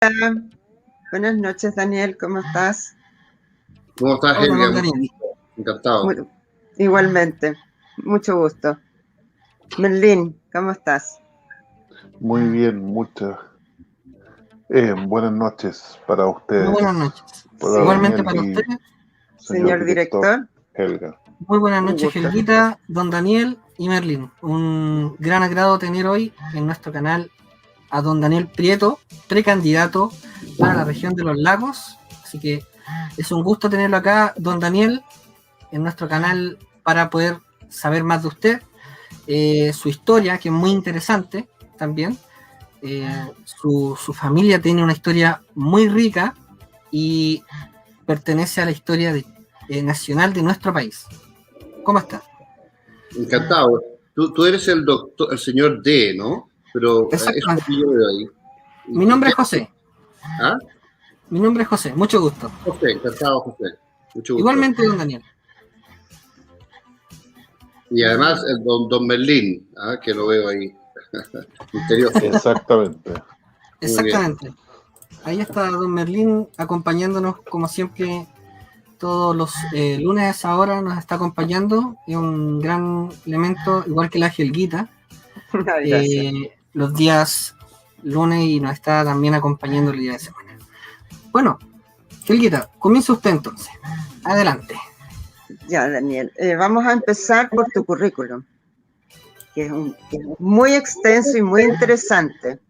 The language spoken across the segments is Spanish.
Hola, buenas noches, Daniel, ¿cómo estás? ¿Cómo estás, Hola, Helga? don Daniel. Encantado. Igualmente, mucho gusto. Merlín, ¿cómo estás? Muy bien, muchas. Buenas noches para Muy buenas ustedes, noches. para Igualmente Daniel para usted. y señor Señor director director, Helga. Muy buenas un noches, gusto. Helguita, don Daniel y Merlin. Un gran agrado tener hoy en nuestro canal a don Daniel Prieto, precandidato para la región de los lagos. Así que es un gusto tenerlo acá, don Daniel, en nuestro canal para poder saber más de usted, su historia, que es muy interesante también. Su familia tiene una historia muy rica y pertenece a la historia nacional de nuestro país. ¿Cómo está? Encantado. Tú eres el doctor, el señor D, ¿no? Pero eso es lo Exactamente. que yo veo ahí. Mi nombre es José. ¿Ah? Mi nombre es José. Mucho gusto. José, encantado, José. Mucho gusto. Igualmente, don Daniel. Y además el don Merlín, que lo veo ahí. Misterioso. Exactamente. Muy bien. Exactamente. Ahí está don Merlín acompañándonos como siempre todos los lunes ahora nos está acompañando. Es un gran elemento, igual que la Helguita. Ay, gracias. Los días lunes y nos está también acompañando el día de semana. Bueno, Helguita, comienza usted entonces. Adelante. Ya, Daniel, vamos a empezar por tu currículum, que es muy extenso y muy interesante.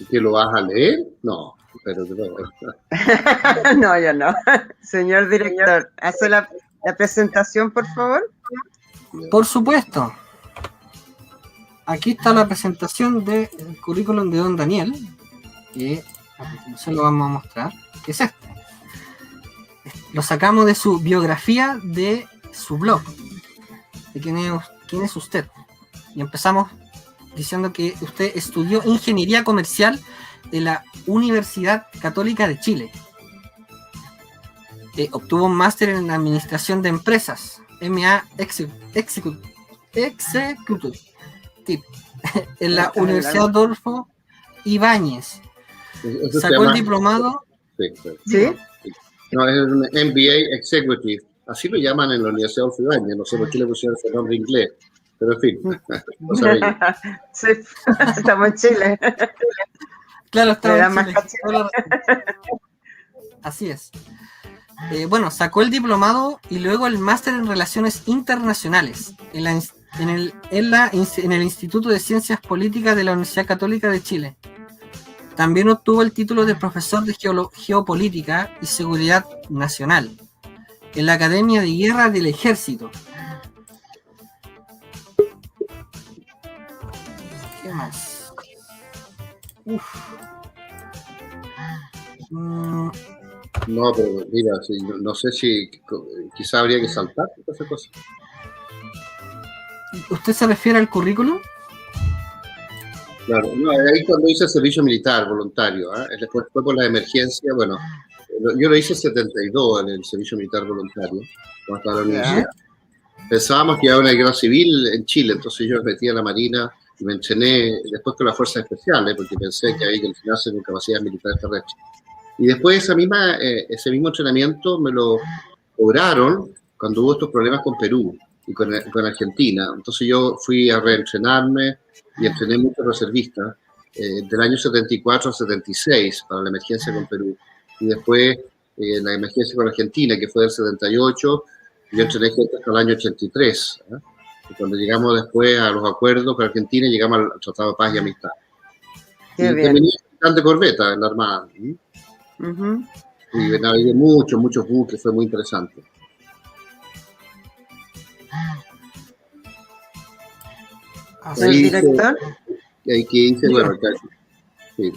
¿Que lo vas a leer? No, pero no. No, yo no. Señor director, ¿hace la presentación, por favor? Por supuesto. Aquí está la presentación del currículum de don Daniel, que a continuación lo vamos a mostrar, que es este. Lo sacamos de su biografía de su blog, de quién es usted. Y empezamos diciendo que usted estudió Ingeniería Comercial en la Universidad Católica de Chile. Obtuvo un máster en Administración de Empresas, MA Executive, en la Universidad Adolfo Ibáñez. Eso Sacó el diplomado. ¿Sí? No, es un MBA Executive. Así lo llaman en la Universidad de Ibáñez. No sé por qué le pusieron ese nombre inglés. Pero en fin. Sí, estamos en Chile. Claro, estamos en Chile. Así es. Bueno, sacó el diplomado y luego el máster en Relaciones Internacionales en el Instituto de Ciencias Políticas de la Universidad Católica de Chile. También obtuvo el título de profesor de Geopolítica y Seguridad Nacional en la Academia de Guerra del Ejército. ¿Qué más? No, pero mira, no sé si quizá habría que saltar esa cosa. ¿Usted se refiere al currículum? Claro, no, ahí cuando hice el servicio militar voluntario, después fue por la emergencia, bueno, yo lo hice en 72 en el servicio militar voluntario, cuando estaba en la universidad. Pensábamos que iba a haber una guerra civil en Chile, entonces yo me metí a la Marina y me entrené después con las fuerzas especiales, porque pensé que había que entrenarse con capacidades militares terrestres. Y después ese mismo entrenamiento me lo cobraron cuando hubo estos problemas con Perú y con Argentina. Entonces yo fui a reentrenarme y entrené muchos reservistas del año 74 a 76 para la emergencia con Perú. Y después la emergencia con Argentina, que fue del 78, yo entrené gente hasta el año 83. Y cuando llegamos después a los acuerdos con Argentina, llegamos al Tratado de Paz y Amistad. Qué y terminé de corbeta en la Armada. Y navegué muchos buques, fue muy interesante. ¿El director? Ahí que hice, bueno, sí.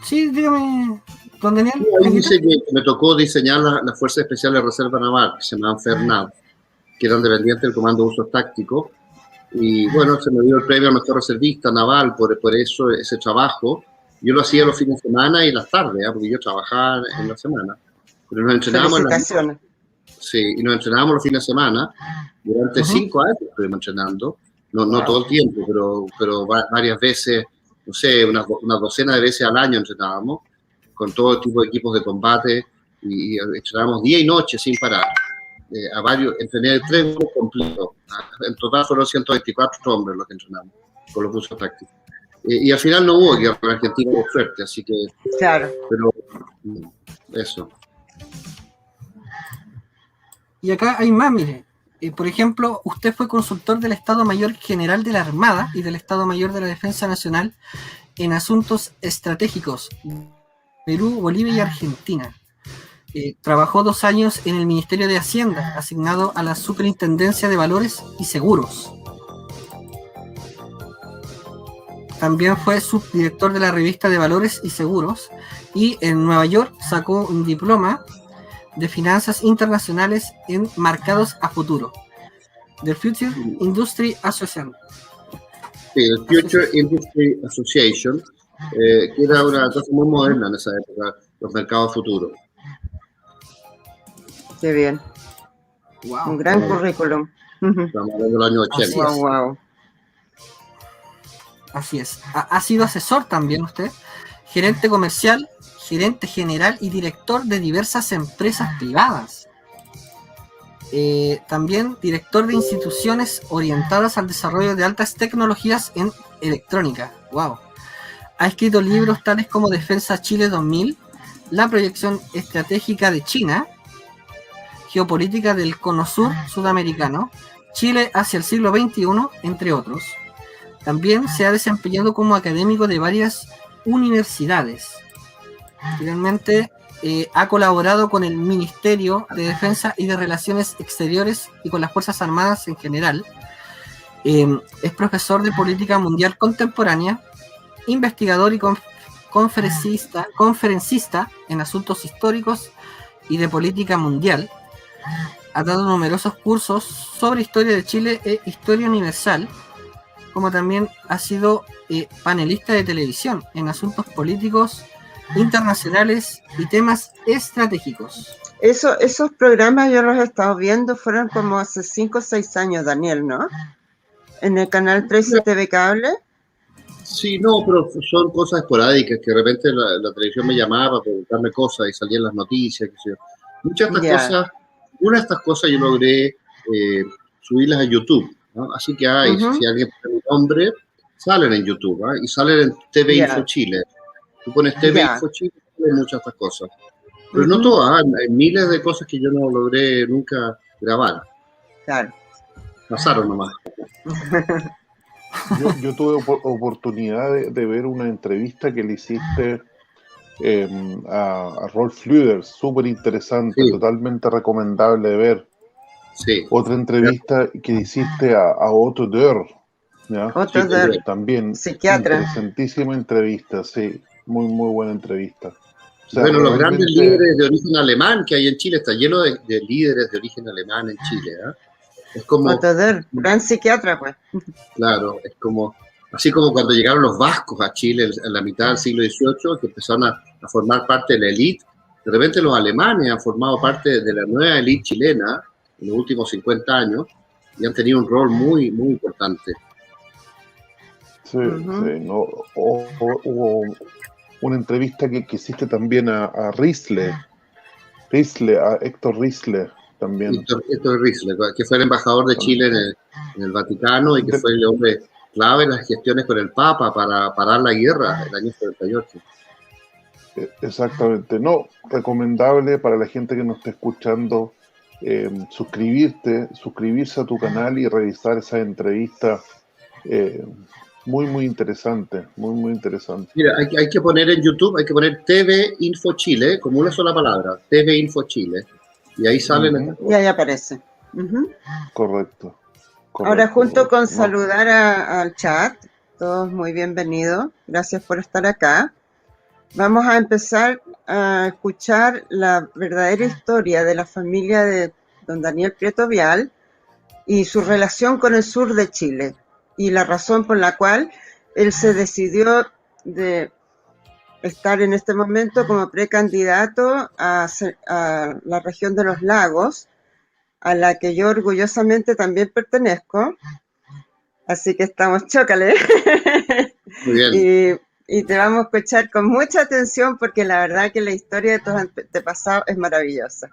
Sí, dígame, don Daniel. Ahí dice que me tocó diseñar las Fuerzas Especiales de Reserva Naval, que se llamaban FERNAV, que eran dependientes del Comando de Usos Tácticos. Y bueno, se me dio el premio al mejor reservista naval por eso, ese trabajo. Yo lo hacía los fines de semana y las tardes, porque yo trabajaba en la semana. Pero nos entrenábamos y nos entrenábamos los fines de semana. Durante 5 años estuvimos entrenando. No todo el tiempo, pero varias veces no sé, una docena de veces al año entrenábamos, con todo tipo de equipos de combate, y entrenábamos día y noche sin parar. Entrené 3 grupos completos. En total fueron 124 hombres los que entrenamos, con los cursos tácticos. Y al final no hubo guerra en Argentina, por suerte, así que... Claro. Pero eso. Y acá hay más, mire. Por ejemplo, usted fue consultor del Estado Mayor General de la Armada y del Estado Mayor de la Defensa Nacional en asuntos estratégicos, Perú, Bolivia y Argentina. Trabajó 2 años en el Ministerio de Hacienda, asignado a la Superintendencia de Valores y Seguros. También fue subdirector de la revista de Valores y Seguros, y en Nueva York sacó un diploma de finanzas internacionales en mercados a futuro, del Future Industry Association. Sí, el Future Industry Association, que era una cosa muy moderna en esa época, los mercados futuros. Qué bien. Wow. Un gran currículum. Estamos hablando del año 80. Wow. Así es. Ha sido asesor también usted, gerente comercial, gerente general y director de diversas empresas privadas. También director de instituciones orientadas al desarrollo de altas tecnologías en electrónica. Wow. Ha escrito libros tales como Defensa Chile 2000, La proyección estratégica de China, Geopolítica del Cono Sur sudamericano, Chile hacia el siglo XXI, entre otros. También se ha desempeñado como académico de varias universidades. Finalmente, ha colaborado con el Ministerio de Defensa y de Relaciones Exteriores y con las Fuerzas Armadas en general. Es profesor de Política Mundial Contemporánea, investigador y conferencista en asuntos históricos y de política mundial. Ha dado numerosos cursos sobre historia de Chile e historia universal, como también ha sido panelista de televisión en asuntos políticos internacionales y temas estratégicos. Esos programas yo los he estado viendo, fueron como hace 5 o 6 años, Daniel, ¿no? En el canal 13 TV Cable. Sí, no, pero son cosas esporádicas, que de repente la televisión me llamaba para preguntarme cosas y salían las noticias, qué sé yo. Muchas de estas cosas, una de estas cosas yo logré subirlas a YouTube, ¿no? Así que si alguien pone mi nombre, salen en YouTube, ¿no? Y salen en TV Info Chile. Tú pones TV Info Chile y hay muchas de estas cosas. Pero no todas, hay miles de cosas que yo no logré nunca grabar. Claro. Pasaron nomás. Yo tuve oportunidad de ver una entrevista que le hiciste a Rolf Flüder, súper interesante, totalmente recomendable de ver. Sí. Otra entrevista que hiciste a Otto Dörr, ¿ya? Otto Dörr, también psiquiatra. Interesantísima entrevista, sí, muy buena entrevista. O sea, bueno, los grandes líderes de origen alemán que hay en Chile, está lleno de líderes de origen alemán en Chile, ¿eh? Es como... Otto Dörr, gran psiquiatra, pues. Claro, es como... Así como cuando llegaron los vascos a Chile en la mitad del siglo XVIII, que empezaron a formar parte de la élite, de repente los alemanes han formado parte de la nueva élite chilena en los últimos 50 años y han tenido un rol muy importante. Sí, no, hubo una entrevista que hiciste también a Riesle, a Héctor Riesle también. Héctor Riesle, que fue el embajador de Chile en el Vaticano y que fue el hombre clave en las gestiones con el Papa para parar la guerra el año 78. Exactamente, no, recomendable para la gente que nos está escuchando, suscribirse a tu canal y revisar esa entrevista, muy interesante, muy interesante. Mira, hay que poner en YouTube, hay que poner TV Info Chile, como una sola palabra, TV Info Chile, y ahí salen. Y ahí aparece. Correcto. Ahora, junto con saludar al chat, todos muy bienvenidos, gracias por estar acá. Vamos a empezar a escuchar la verdadera historia de la familia de don Daniel Prieto Vial y su relación con el sur de Chile y la razón por la cual él se decidió de estar en este momento como precandidato a la región de los lagos, a la que yo orgullosamente también pertenezco. Así que estamos, chócale. Muy bien. Y te vamos a escuchar con mucha atención porque la verdad que la historia de tus antepasados es maravillosa.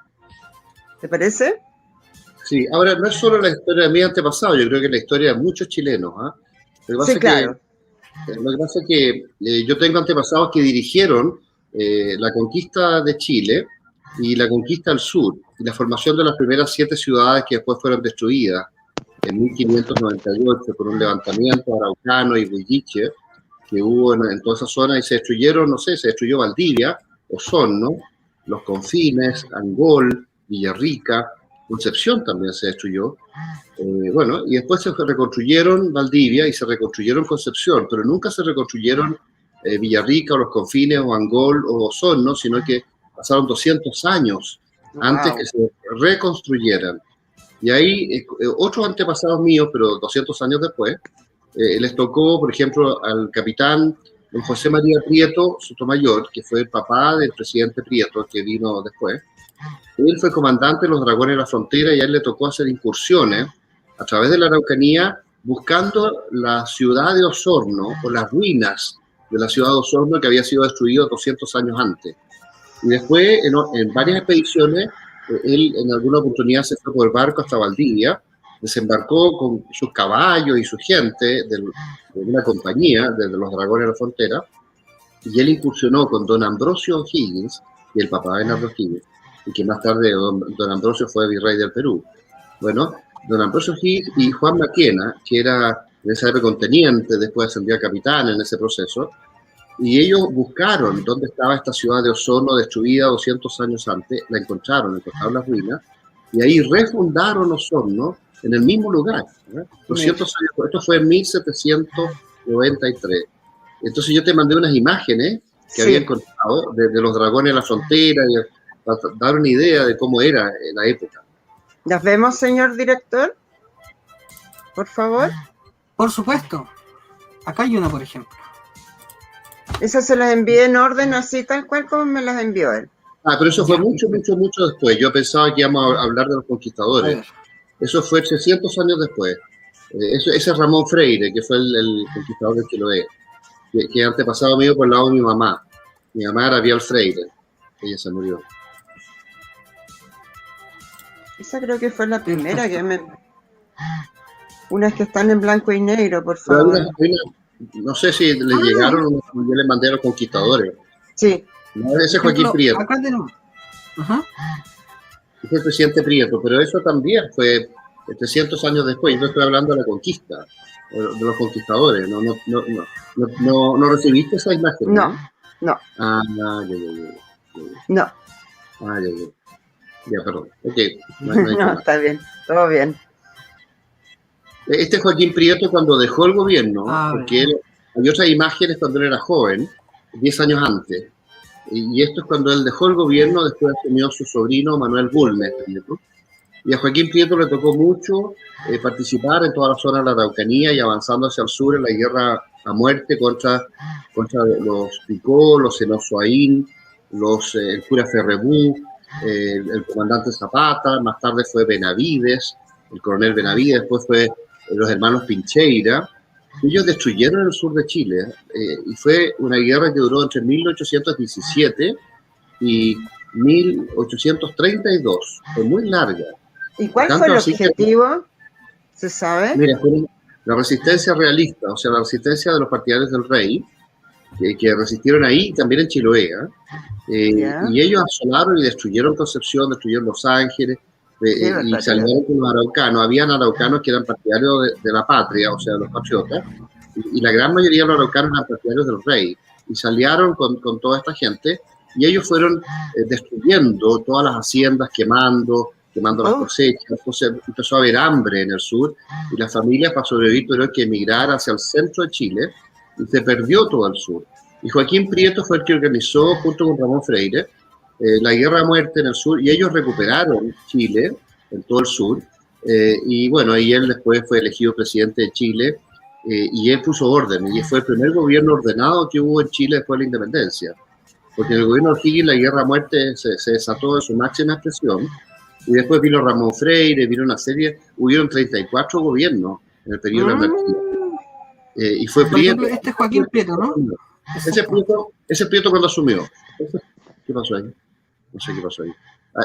¿Te parece? Sí, ahora no es solo la historia de mis antepasados, yo creo que es la historia de muchos chilenos. Sí, claro. Lo que pasa es que yo tengo antepasados que dirigieron la conquista de Chile y la conquista del sur, y la formación de las primeras 7 ciudades que después fueron destruidas en 1598 por un levantamiento araucano y huilliche que hubo en toda esa zona, y se destruyeron, no sé, se destruyó Valdivia, Osorno, Los Confines, Angol, Villarrica, Concepción también se destruyó. Bueno, y después se reconstruyeron Valdivia y se reconstruyeron Concepción, pero nunca se reconstruyeron Villarrica o Los Confines o Angol o Osorno, sino que pasaron 200 años antes que se reconstruyeran. Y ahí otros antepasados míos, pero 200 años después, les tocó, por ejemplo, al capitán don José María Prieto Sotomayor, que fue el papá del presidente Prieto, que vino después. Él fue comandante de los Dragones de la Frontera y a él le tocó hacer incursiones a través de la Araucanía buscando la ciudad de Osorno o las ruinas de la ciudad de Osorno que había sido destruida 200 años antes. Y después, en varias expediciones, él en alguna oportunidad se fue por barco hasta Valdivia, desembarcó con sus caballos y su gente de una compañía de los Dragones de la Frontera, y él incursionó con don Ambrosio O'Higgins, y el papá de Bernardo O'Higgins, y que más tarde don Ambrosio fue virrey del Perú. Bueno, don Ambrosio O'Higgins y Juan Maquena, que era en esa época un teniente, después ascendió a capitán en ese proceso, y ellos buscaron dónde estaba esta ciudad de Osorno destruida 200 años antes, la encontraron las ruinas, y ahí refundaron Osorno en el mismo lugar. 200 años, esto fue en 1793. Entonces yo te mandé unas imágenes que había encontrado de los dragones de la frontera, y para dar una idea de cómo era en la época. ¿Las vemos, señor director? Por favor. Por supuesto. Acá hay una, por ejemplo. Esas se las envié en orden así, tal cual como me las envió él. Pero eso fue mucho después. Yo pensaba que íbamos a hablar de los conquistadores. Eso fue 600 años después. Ese es Ramón Freire, que fue el conquistador de Chiloé, que antepasado mío por el lado de mi mamá. Mi mamá era Vial Freire. Ella se murió. Esa creo que fue la primera que me... Unas que están en blanco y negro, por favor. No sé si les llegaron o no, yo les mandé a los conquistadores. Sí. No, ese es Joaquín Prieto. Acá tenemos. Fue el presidente Prieto, pero eso también fue 300 años después. Yo estoy hablando de la conquista, de los conquistadores. ¿No recibiste esa imagen? No. No. No. Ya, perdón. Ok. No, está bien, todo bien. Este es Joaquín Prieto cuando dejó el gobierno, porque hay otras imágenes cuando él era joven, 10 años antes. Y esto es cuando él dejó el gobierno, después asumió su sobrino Manuel Bulnes. Y a Joaquín Prieto le tocó mucho participar en toda la zona de la Araucanía y avanzando hacia el sur en la guerra a muerte contra los Picó, los Enozoaín, el cura Ferrebú, el comandante Zapata, más tarde fue Benavides, el coronel Benavides, después fue los hermanos Pincheira. Ellos destruyeron el sur de Chile y fue una guerra que duró entre 1817 y 1832. Fue muy larga. ¿Y cuál fue el objetivo? ¿Se sabe? Mira, fue la resistencia realista, o sea, la resistencia de los partidarios del rey, que resistieron ahí, también en Chiloé. Y ellos asolaron y destruyeron Concepción, destruyeron Los Ángeles, y salieron con los araucanos. Habían araucanos que eran partidarios de la patria, o sea, los patriotas, y la gran mayoría de los araucanos eran partidarios del rey, y salieron con toda esta gente, y ellos fueron destruyendo todas las haciendas, quemando las cosechas. Entonces empezó a haber hambre en el sur, y las familias para sobrevivir tuvieron que emigrar hacia el centro de Chile, y se perdió todo el sur. Y Joaquín Prieto fue el que organizó, junto con Ramón Freire, la guerra a muerte en el sur, y ellos recuperaron Chile, en todo el sur, y bueno, y él después fue elegido presidente de Chile, y él puso orden, y fue el primer gobierno ordenado que hubo en Chile después de la independencia, porque en el gobierno de O'Higgins la guerra a muerte se desató en su máxima expresión, y después vino Ramón Freire, vino una serie, hubieron 34 gobiernos en el periodo de la anarquía. Y fue Por Prieto. ejemplo, este es Joaquín Prieto, ¿no? Ese es Prieto cuando asumió. ¿Qué pasó ahí? No sé qué pasó ahí.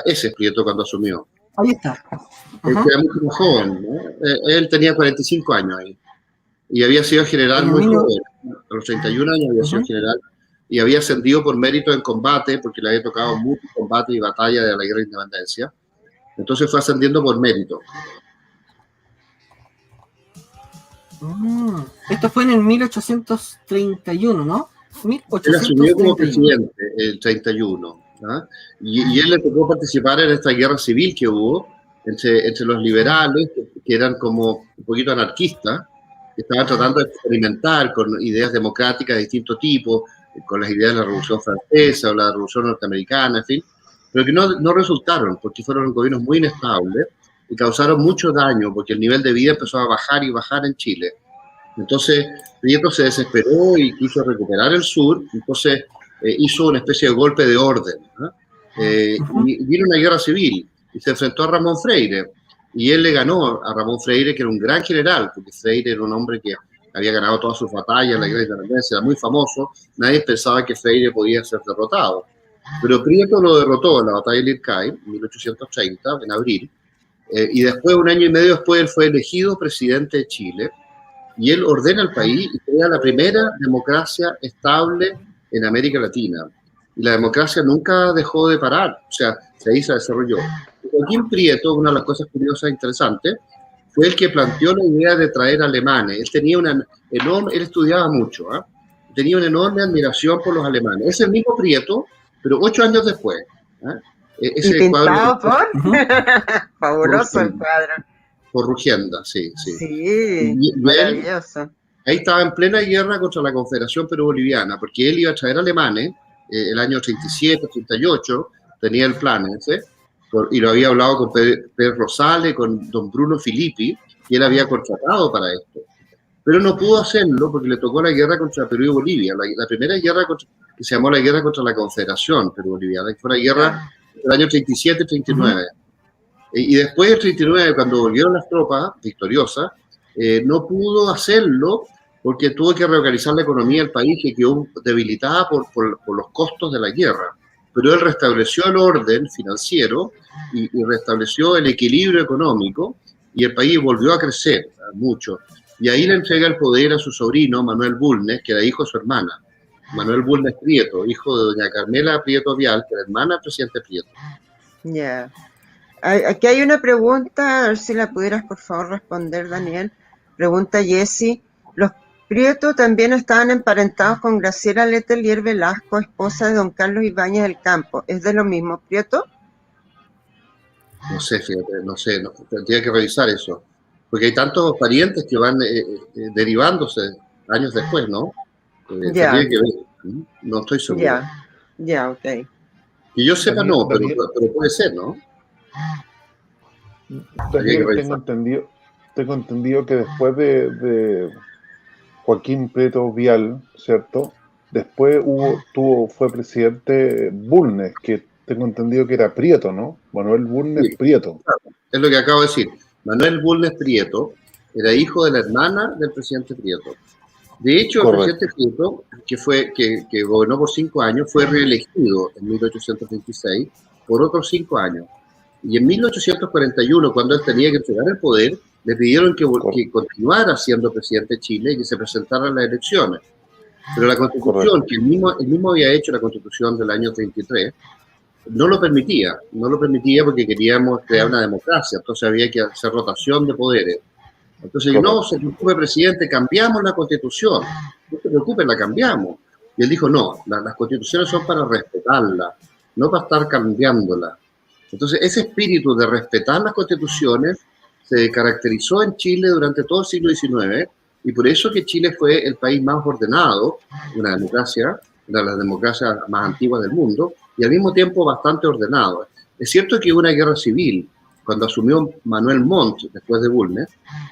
Ese es Prieto cuando asumió. Ahí está. Él era mucho más joven, ¿no? Él tenía 45 años ahí. Y había sido general muy joven. A los 31 años había sido general. Y había ascendido por mérito en combate, porque le había tocado mucho combate y batalla de la guerra de independencia. Entonces fue ascendiendo por mérito. Esto fue en el 1831, ¿no? 1831. Él asumió como presidente el 31. ¿Ah? Y él le tocó participar en esta guerra civil que hubo entre los liberales, que eran como un poquito anarquistas, que estaban tratando de experimentar con ideas democráticas de distinto tipo, con las ideas de la Revolución Francesa o la Revolución Norteamericana, en fin, pero que no resultaron, porque fueron gobiernos muy inestables y causaron mucho daño, porque el nivel de vida empezó a bajar y bajar en Chile. Entonces, Prieto se desesperó y quiso recuperar el sur, entonces hizo una especie de golpe de orden, ¿no? Y vino una guerra civil, y se enfrentó a Ramón Freire, y él le ganó a Ramón Freire, que era un gran general, porque Freire era un hombre que había ganado todas sus batallas en la guerra de independencia, era muy famoso, nadie pensaba que Freire podía ser derrotado. Pero Prieto lo derrotó en la batalla de Lircay, en 1830, en abril, y después, un año y medio después, él fue elegido presidente de Chile, y él ordena el país y crea la primera democracia estable en América Latina. Y la democracia nunca dejó de parar, o sea, ahí se desarrolló. Joaquín Prieto, una de las cosas curiosas e interesantes, fue el que planteó la idea de traer alemanes. Él tenía una enorme, él estudiaba mucho, ¿eh? Tenía una enorme admiración por los alemanes. Es el mismo Prieto, pero 8 años después. Ese y pintado cuadro, por... Fabuloso el cuadro. Por Rugienda, sí. Sí, maravilloso. Él, ahí estaba en plena guerra contra la Confederación Perú-Boliviana, porque él iba a traer alemanes el año 37, 38, tenía el plan ese, y lo había hablado con Pedro Rosales, con don Bruno Filippi, y él había contratado para esto. Pero no pudo hacerlo porque le tocó la guerra contra Perú y Bolivia, la primera guerra que se llamó la guerra contra la Confederación Perú-Boliviana, que fue una guerra del año 37-39. Y después del 39, cuando volvieron las tropas victoriosas, no pudo hacerlo porque tuvo que reorganizar la economía del país, que quedó debilitada por los costos de la guerra. Pero él restableció el orden financiero y restableció el equilibrio económico, y el país volvió a crecer mucho. Y ahí le entrega el poder a su sobrino, Manuel Bulnes, que era hijo de su hermana. Manuel Bulnes Prieto, hijo de doña Carmela Prieto Vial, que era hermana del presidente Prieto. Ya. Aquí hay una pregunta, a ver si la pudieras por favor responder, Daniel. Pregunta Jessy. ¿Los Prieto también estaban emparentados con Graciela Letelier Velasco, esposa de don Carlos Ibáñez del Campo? ¿Es de lo mismo Prieto? No sé, fíjate, no sé, tendría que revisar eso. Porque hay tantos parientes que van derivándose años después, ¿no? Ya. Tendría que ver, no estoy seguro. Ya, ok. Que yo sepa, no, pero puede ser, ¿no? Tengo entendido que después de Joaquín Prieto Vial, ¿cierto? Después fue presidente Bulnes, que tengo entendido que era Prieto, ¿no? Manuel Bulnes sí, Prieto. Claro, es lo que acabo de decir. Manuel Bulnes Prieto era hijo de la hermana del presidente Prieto. De hecho, correcto, el presidente Prieto, que gobernó por 5 años, fue reelegido en 1826 por otros 5 años. Y en 1841, cuando él tenía que entregar el poder, le pidieron que continuara siendo presidente de Chile y que se presentara a las elecciones. Pero la Constitución, correcto, que él mismo había hecho, la Constitución del año 33, no lo permitía porque queríamos crear una democracia, entonces había que hacer rotación de poderes. Entonces, no se preocupe, presidente, cambiamos la Constitución, no se preocupe, la cambiamos. Y él dijo, no, las constituciones son para respetarlas, no para estar cambiándolas. Entonces, ese espíritu de respetar las constituciones se caracterizó en Chile durante todo el siglo XIX, y por eso que Chile fue el país más ordenado, una democracia, una de las democracias más antiguas del mundo, y al mismo tiempo bastante ordenado. Es cierto que hubo una guerra civil, cuando asumió Manuel Montt, después de Bulnes,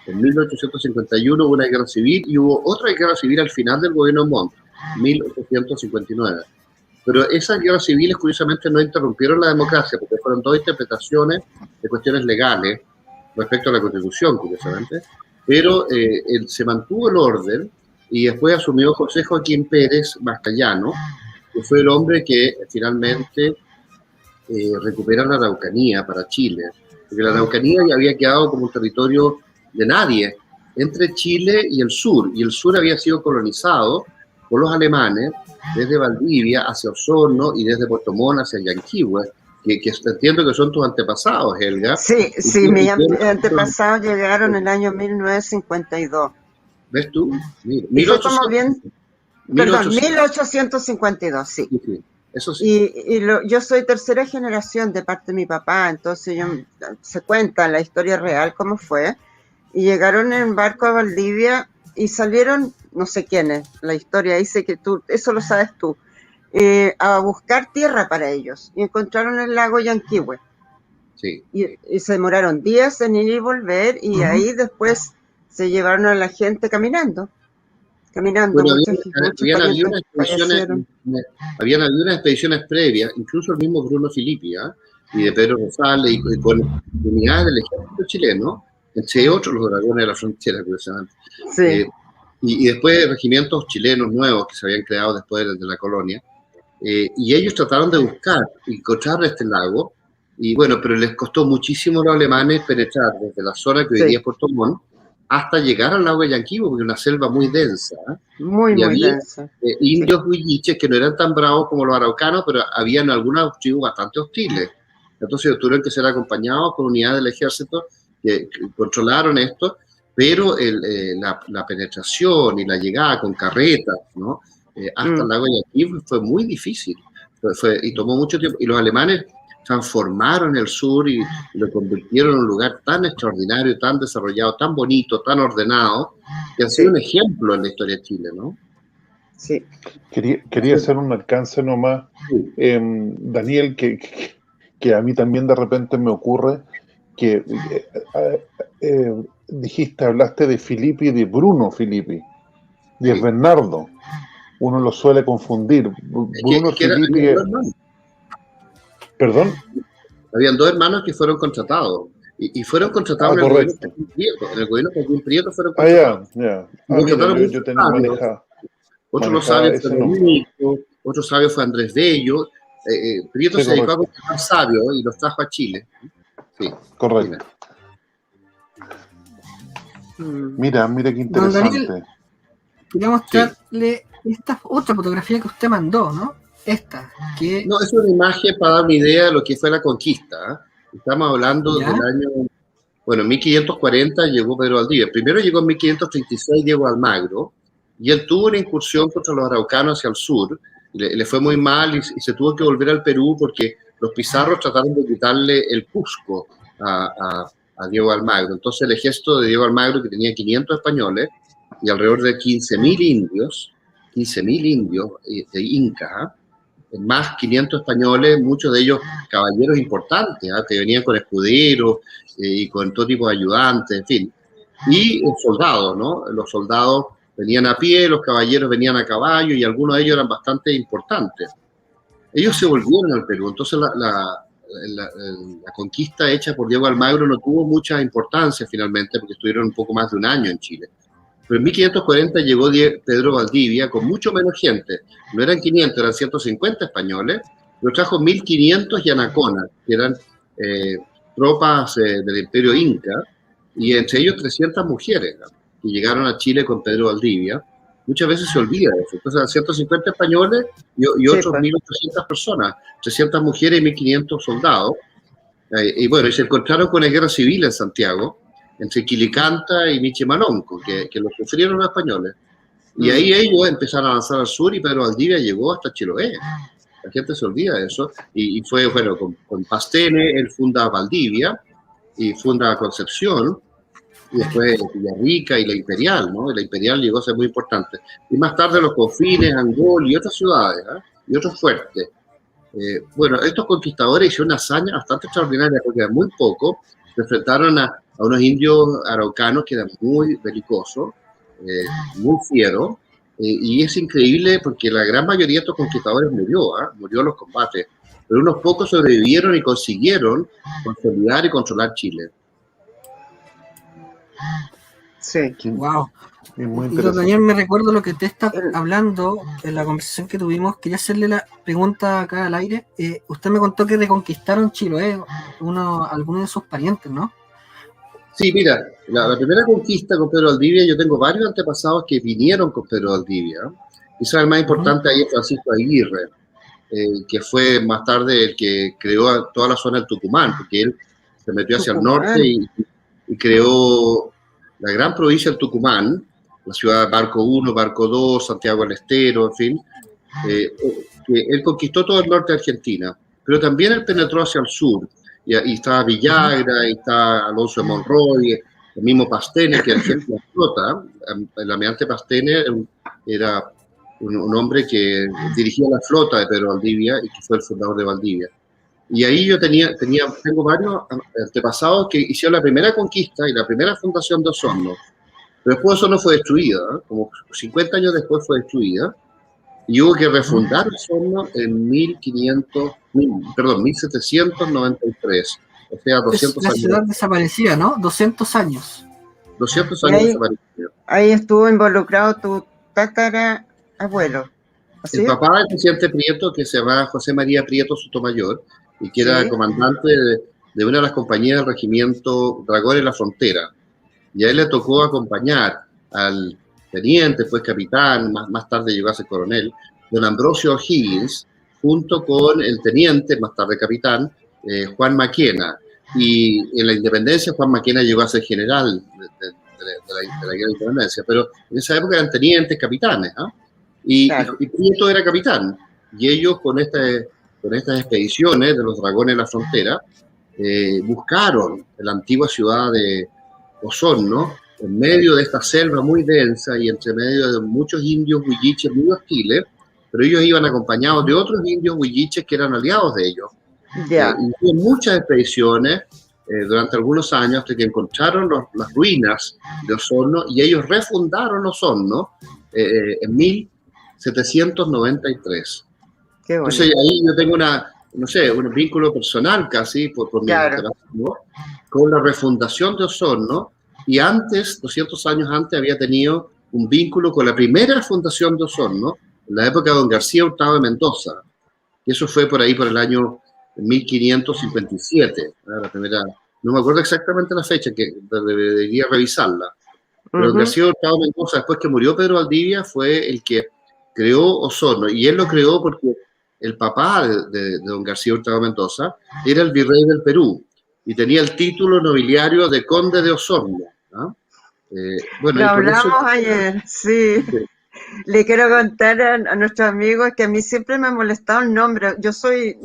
en 1851 hubo una guerra civil, y hubo otra guerra civil al final del gobierno de Montt, 1859. Pero esas guerras civiles, curiosamente, no interrumpieron la democracia, porque fueron 2 interpretaciones de cuestiones legales respecto a la Constitución, curiosamente, pero se mantuvo el orden, y después asumió José Joaquín Pérez Mascayano, que fue el hombre que finalmente recupera la Araucanía para Chile, porque la Araucanía ya había quedado como un territorio de nadie, entre Chile y el sur había sido colonizado por los alemanes desde Valdivia hacia Osorno y desde Puerto Montt hacia Yanquihue, que entiendo que son tus antepasados, Helga. Sí, mis antepasados llegaron en el año 1952. ¿Ves tú? Mira, 1852, sí. Sí, eso sí. Yo soy tercera generación de parte de mi papá, entonces se cuenta la historia real cómo fue. Y llegaron en barco a Valdivia y salieron, no sé quiénes, la historia dice que eso lo sabes tú, a buscar tierra para ellos. Y encontraron el lago Yanquihue. Sí. Y se demoraron días en ir y volver, y ahí después se llevaron a la gente caminando. Bueno, habían habido unas expediciones previas, incluso el mismo Bruno Filippi, y de Pedro Rosales, y con unidades del ejército chileno, entre otros los dragones de la frontera, curiosamente. Sí. Y después regimientos chilenos nuevos que se habían creado después de la colonia, y ellos trataron de buscar y encontrar este lago, y bueno, pero les costó muchísimo a los alemanes penetrar desde la zona que hoy día es Puerto Montt hasta llegar al lago de Yanquihue, porque es una selva muy densa. Muy densa. Indios huilliches que no eran tan bravos como los araucanos, pero habían algunas tribus bastante hostiles. Entonces tuvieron que ser acompañados por unidades del ejército que controlaron esto, pero la penetración y la llegada con carretas, ¿no? Hasta el lago de Yanquihue fue muy difícil. Y tomó mucho tiempo. Y los alemanes transformaron el sur y lo convirtieron en un lugar tan extraordinario, tan desarrollado, tan bonito, tan ordenado, que ha sido un ejemplo en la historia de Chile, ¿no? Sí. Quería hacer un alcance nomás, Daniel, que a mí también de repente me ocurre que hablaste de Filippi y de Bruno Filippi, de Bernardo. Uno lo suele confundir. Bruno Filippi. ¿Perdón? Habían dos hermanos que fueron contratados. Y fueron contratados en el gobierno de Joaquín Prieto. En el gobierno de Joaquín Prieto fueron contratados. Yo tenía manejado. Otro sabio fue Dominico, otro sabio fue Andrés Bello. Prieto se dedicó a contratar sabios y los trajo a Chile. Sí. Correcto. Mira qué interesante. Quería mostrarle esta otra fotografía que usted mandó, ¿no? No, es una imagen para dar una idea de lo que fue la conquista. Estamos hablando del año, 1540 llegó Pedro Valdivia. Primero llegó en 1536 Diego Almagro, y él tuvo una incursión contra los araucanos hacia el sur, le fue muy mal y se tuvo que volver al Perú porque los pizarros trataron de quitarle el Cusco a Diego Almagro. Entonces el ejército de Diego Almagro, que tenía 500 españoles y alrededor de 15.000 indios de Inca, más 500 españoles, muchos de ellos caballeros importantes, que venían con escuderos y con todo tipo de ayudantes, en fin. Y soldados, ¿no? Los soldados venían a pie, los caballeros venían a caballo y algunos de ellos eran bastante importantes. Ellos se volvieron al Perú, entonces la conquista hecha por Diego Almagro no tuvo mucha importancia finalmente porque estuvieron un poco más de un año en Chile. Pero en 1540 llegó Pedro Valdivia con mucho menos gente. No eran 500, eran 150 españoles. Lo trajo 1.500 yanaconas, que eran tropas del Imperio Inca, y entre ellos 300 mujeres, ¿no?, que llegaron a Chile con Pedro Valdivia. Muchas veces se olvida de eso. Entonces eran 150 españoles y otros 1.800 personas, 300 mujeres y 1.500 soldados. Y bueno, y se encontraron con la guerra civil en Santiago, entre Quilicanta y Michimalonco, que lo sufrieron los españoles. Y ahí ellos empezaron a avanzar al sur y Pedro Valdivia llegó hasta Chiloé. La gente se olvida de eso. Y fue, bueno, con Pastene, él funda Valdivia y funda Concepción, y después Villarrica y la Imperial, ¿no? Y la Imperial llegó a ser muy importante. Y más tarde los Confines, Angol y otras ciudades, y otros fuertes. Bueno, estos conquistadores hicieron una hazaña bastante extraordinaria porque eran muy poco. Se enfrentaron a unos indios araucanos que eran muy belicosos, muy fieros, y es increíble porque la gran mayoría de estos conquistadores murió en los combates, pero unos pocos sobrevivieron y consiguieron consolidar y controlar Chile. Sí. Wow. Es muy Y don interesante. Daniel, me recuerdo lo que te está hablando en la conversación que tuvimos. Quería hacerle la pregunta acá al aire. Usted me contó que reconquistaron Chiloé, algunos de sus parientes, ¿no? Sí, mira, la primera conquista con Pedro Valdivia, yo tengo varios antepasados que vinieron con Pedro Valdivia. Quizás el más importante ahí es Francisco Aguirre, que fue más tarde el que creó toda la zona del Tucumán, porque él se metió hacia el norte y creó la gran provincia del Tucumán, la ciudad de Barco 1, Barco 2, Santiago del Estero, en fin. Que él conquistó todo el norte de Argentina, pero también él penetró hacia el sur. Y está Villagra, y está Alonso de Monroy, el mismo Pastene, que el jefe de la flota, el almirante Pastene era un hombre que dirigía la flota de Pedro Valdivia y que fue el fundador de Valdivia. Y ahí yo tengo varios antepasados que hicieron la primera conquista y la primera fundación de Osorno. Pero después Osorno fue destruida, como 50 años después fue destruida, y hubo que refundar Osorno en 1793, o sea, 200 la años. ciudad desaparecía, ¿no? 200 años. 200 años desapareció. Ahí estuvo involucrado tu tatarabuelo. ¿Así? El papá del presidente Prieto, que se llama José María Prieto Sotomayor, y que era comandante de una de las compañías del regimiento Dragón en la Frontera. Y a él le tocó acompañar al teniente, pues capitán, más tarde llegó a ser coronel, don Ambrosio O'Higgins, junto con el teniente, más tarde capitán, Juan Maquena. Y en la independencia Juan Maquena llegó a ser general de la guerra de independencia, pero en esa época eran tenientes, capitanes, ¿eh? Y Prieto era capitán, y ellos con estas expediciones de los dragones en la frontera buscaron la antigua ciudad de Osorno en medio de esta selva muy densa y entre medio de muchos indios huilliches muy hostiles, pero ellos iban acompañados de otros indios huilliches que eran aliados de ellos. Y hubo muchas expediciones durante algunos años hasta que encontraron las ruinas de Osorno y ellos refundaron Osorno en 1793. Entonces ahí yo tengo un vínculo personal casi por mi antepasado con la refundación de Osorno, y antes, 200 años antes, había tenido un vínculo con la primera fundación de Osorno, en la época de don García Hurtado de Mendoza, y eso fue por ahí por el año 1557, la primera, no me acuerdo exactamente la fecha, que debería revisarla, pero don García Hurtado de Mendoza, después que murió Pedro Valdivia, fue el que creó Osorno, y él lo creó porque el papá de don García Hurtado de Mendoza era el virrey del Perú, y tenía el título nobiliario de conde de Osorno. ¿No? Lo hablamos ayer, sí. Le quiero contar a nuestros amigos que a mí siempre me ha molestado el nombre. Yo soy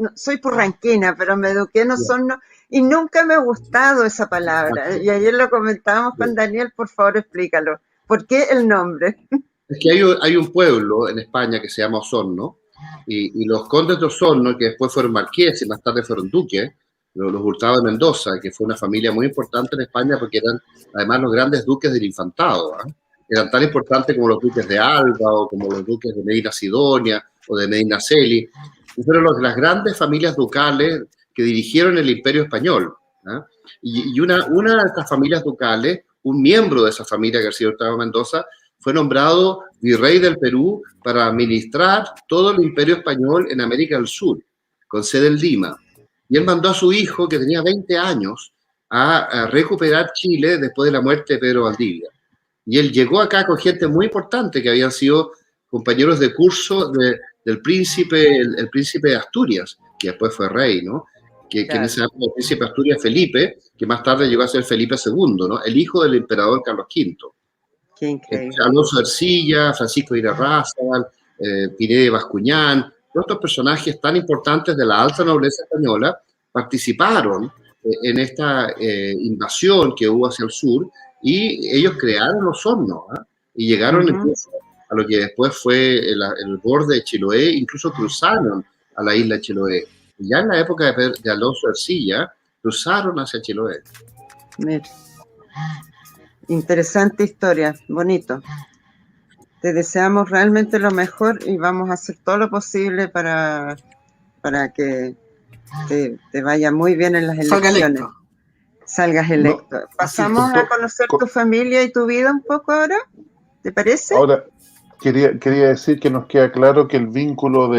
purranquina, pero me eduqué en Osorno y nunca me ha gustado esa palabra. Y ayer lo comentábamos con Daniel, por favor explícalo. ¿Por qué el nombre? Es que hay un pueblo en España que se llama Osorno, y los condes de Osorno, que después fueron marqueses y más tarde fueron duques, los Hurtado de Mendoza, que fue una familia muy importante en España porque eran además los grandes duques del infantado, ¿eh? Eran tan importantes como los duques de Alba o como los duques de Medina Sidonia o de Medina Celi. Y fueron las grandes familias ducales que dirigieron el Imperio Español, ¿eh? Y una de estas familias ducales, un miembro de esa familia, García Hurtado de Mendoza, fue nombrado virrey del Perú para administrar todo el Imperio Español en América del Sur, con sede en Lima. Y él mandó a su hijo, que tenía 20 años, a recuperar Chile después de la muerte de Pedro Valdivia. Y él llegó acá con gente muy importante que habían sido compañeros de curso del príncipe, el príncipe de Asturias, que después fue rey, ¿no? Que en esa época el príncipe de Asturias Felipe, que más tarde llegó a ser Felipe II, ¿no? El hijo del emperador Carlos V. Qué increíble. Alonso Ercilla, Francisco de Irarrázaval, Pineda de Bascuñán, todos estos personajes tan importantes de la alta nobleza española participaron en esta invasión que hubo hacia el sur, y ellos crearon Osorno, ¿eh? Y llegaron incluso a lo que después fue el borde de Chiloé, incluso cruzaron a la isla de Chiloé. Y ya en la época de Alonso Ercilla, cruzaron hacia Chiloé. Mira. Interesante historia, bonito. Te deseamos realmente lo mejor y vamos a hacer todo lo posible para que te vaya muy bien en las elecciones. Salgas electo. ¿Pasamos a conocer tu familia y tu vida un poco ahora? ¿Te parece? Ahora, quería decir que nos queda claro que el vínculo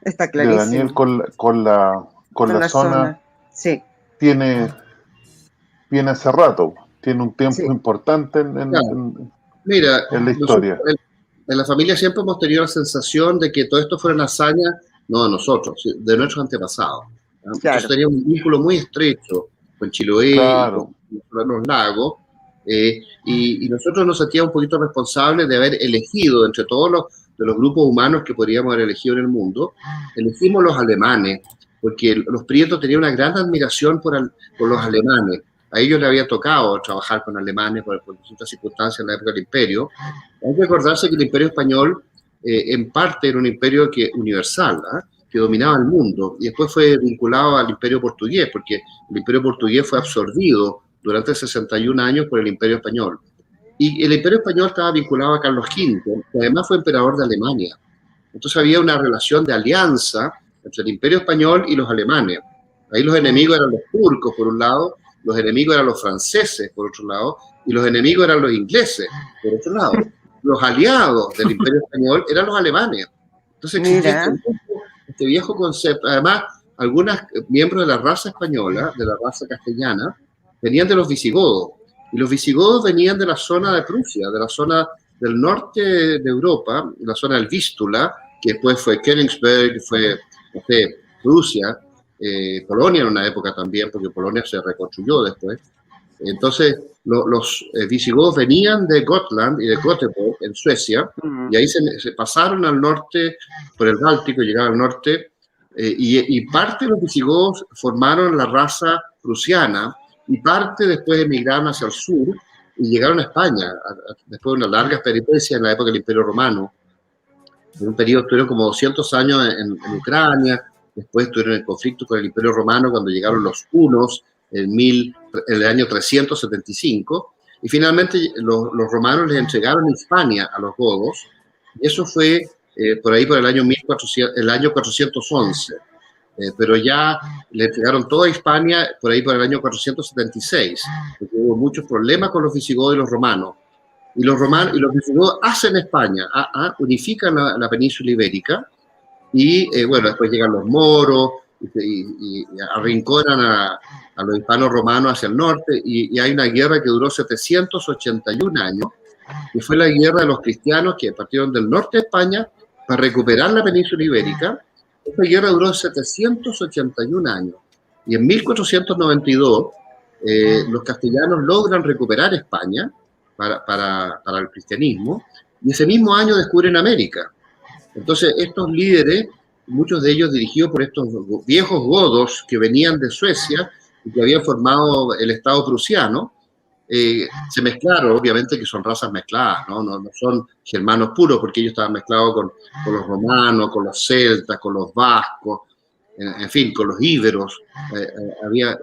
Está de clarísimo. Daniel con la zona Sí, viene hace rato, tiene un tiempo sí. importante Claro. Mira, en la nosotros historia. en la familia siempre hemos tenido la sensación de que todo esto fuera una hazaña, no de nosotros, de nuestros antepasados. Entonces Claro. teníamos un vínculo muy estrecho con Chiloé y Claro, con los lagos, y nosotros nos sentíamos un poquito responsables de haber elegido, entre todos de los grupos humanos que podríamos haber elegido en el mundo, elegimos los alemanes, porque los prietos tenían una gran admiración por los alemanes. A ellos les había tocado trabajar con alemanes por distintas circunstancias en la época del imperio. Hay que acordarse que el imperio español en parte era un imperio universal, ¿eh? Que dominaba el mundo, y después fue vinculado al imperio portugués, porque el imperio portugués fue absorbido durante 61 años por el imperio español. Y el imperio español estaba vinculado a Carlos V, que además fue emperador de Alemania. Entonces había una relación de alianza entre el imperio español y los alemanes. Ahí los enemigos eran los turcos, por un lado, los enemigos eran los franceses, por otro lado, y los enemigos eran los ingleses, por otro lado. Los aliados del imperio español eran los alemanes. Entonces existía este viejo concepto. Además, algunos miembros de la raza española, de la raza castellana, venían de los visigodos. Y los visigodos venían de la zona de Prusia, de la zona del norte de Europa, la zona del Vístula, que después fue Königsberg, fue Prusia, Polonia en una época también, porque Polonia se reconstruyó después. Entonces, los visigodos venían de Gotland y de Göteborg, en Suecia, y ahí se pasaron al norte, por el Báltico, llegaron al norte, y parte de los visigodos formaron la raza prusiana, y parte después emigraron hacia el sur, y llegaron a España, después de una larga peripecia en la época del Imperio Romano. En un periodo estuvieron como 200 años en Ucrania, después estuvieron en conflicto con el Imperio Romano cuando llegaron los hunos, en el año 375, y finalmente los romanos les entregaron Hispania a los godos, y eso fue por ahí por el año 411, pero ya le entregaron toda Hispania por ahí por el año 476, porque hubo muchos problemas con los visigodos y los romanos. Y los visigodos hacen España, unifican la península ibérica, y bueno, después llegan los moros, y arrinconan a los hispanos romanos hacia el norte, y hay una guerra que duró 781 años, que fue la guerra de los cristianos que partieron del norte de España para recuperar la península ibérica. Esta guerra duró 781 años, y en 1492 los castellanos logran recuperar España para el cristianismo, y ese mismo año descubren América. Entonces estos líderes, muchos de ellos dirigidos por estos viejos godos que venían de Suecia y que habían formado el Estado prusiano, se mezclaron, obviamente que son razas mezcladas, no son germanos puros, porque ellos estaban mezclados con los romanos, con los celtas, con los vascos, en fin, con los íberos,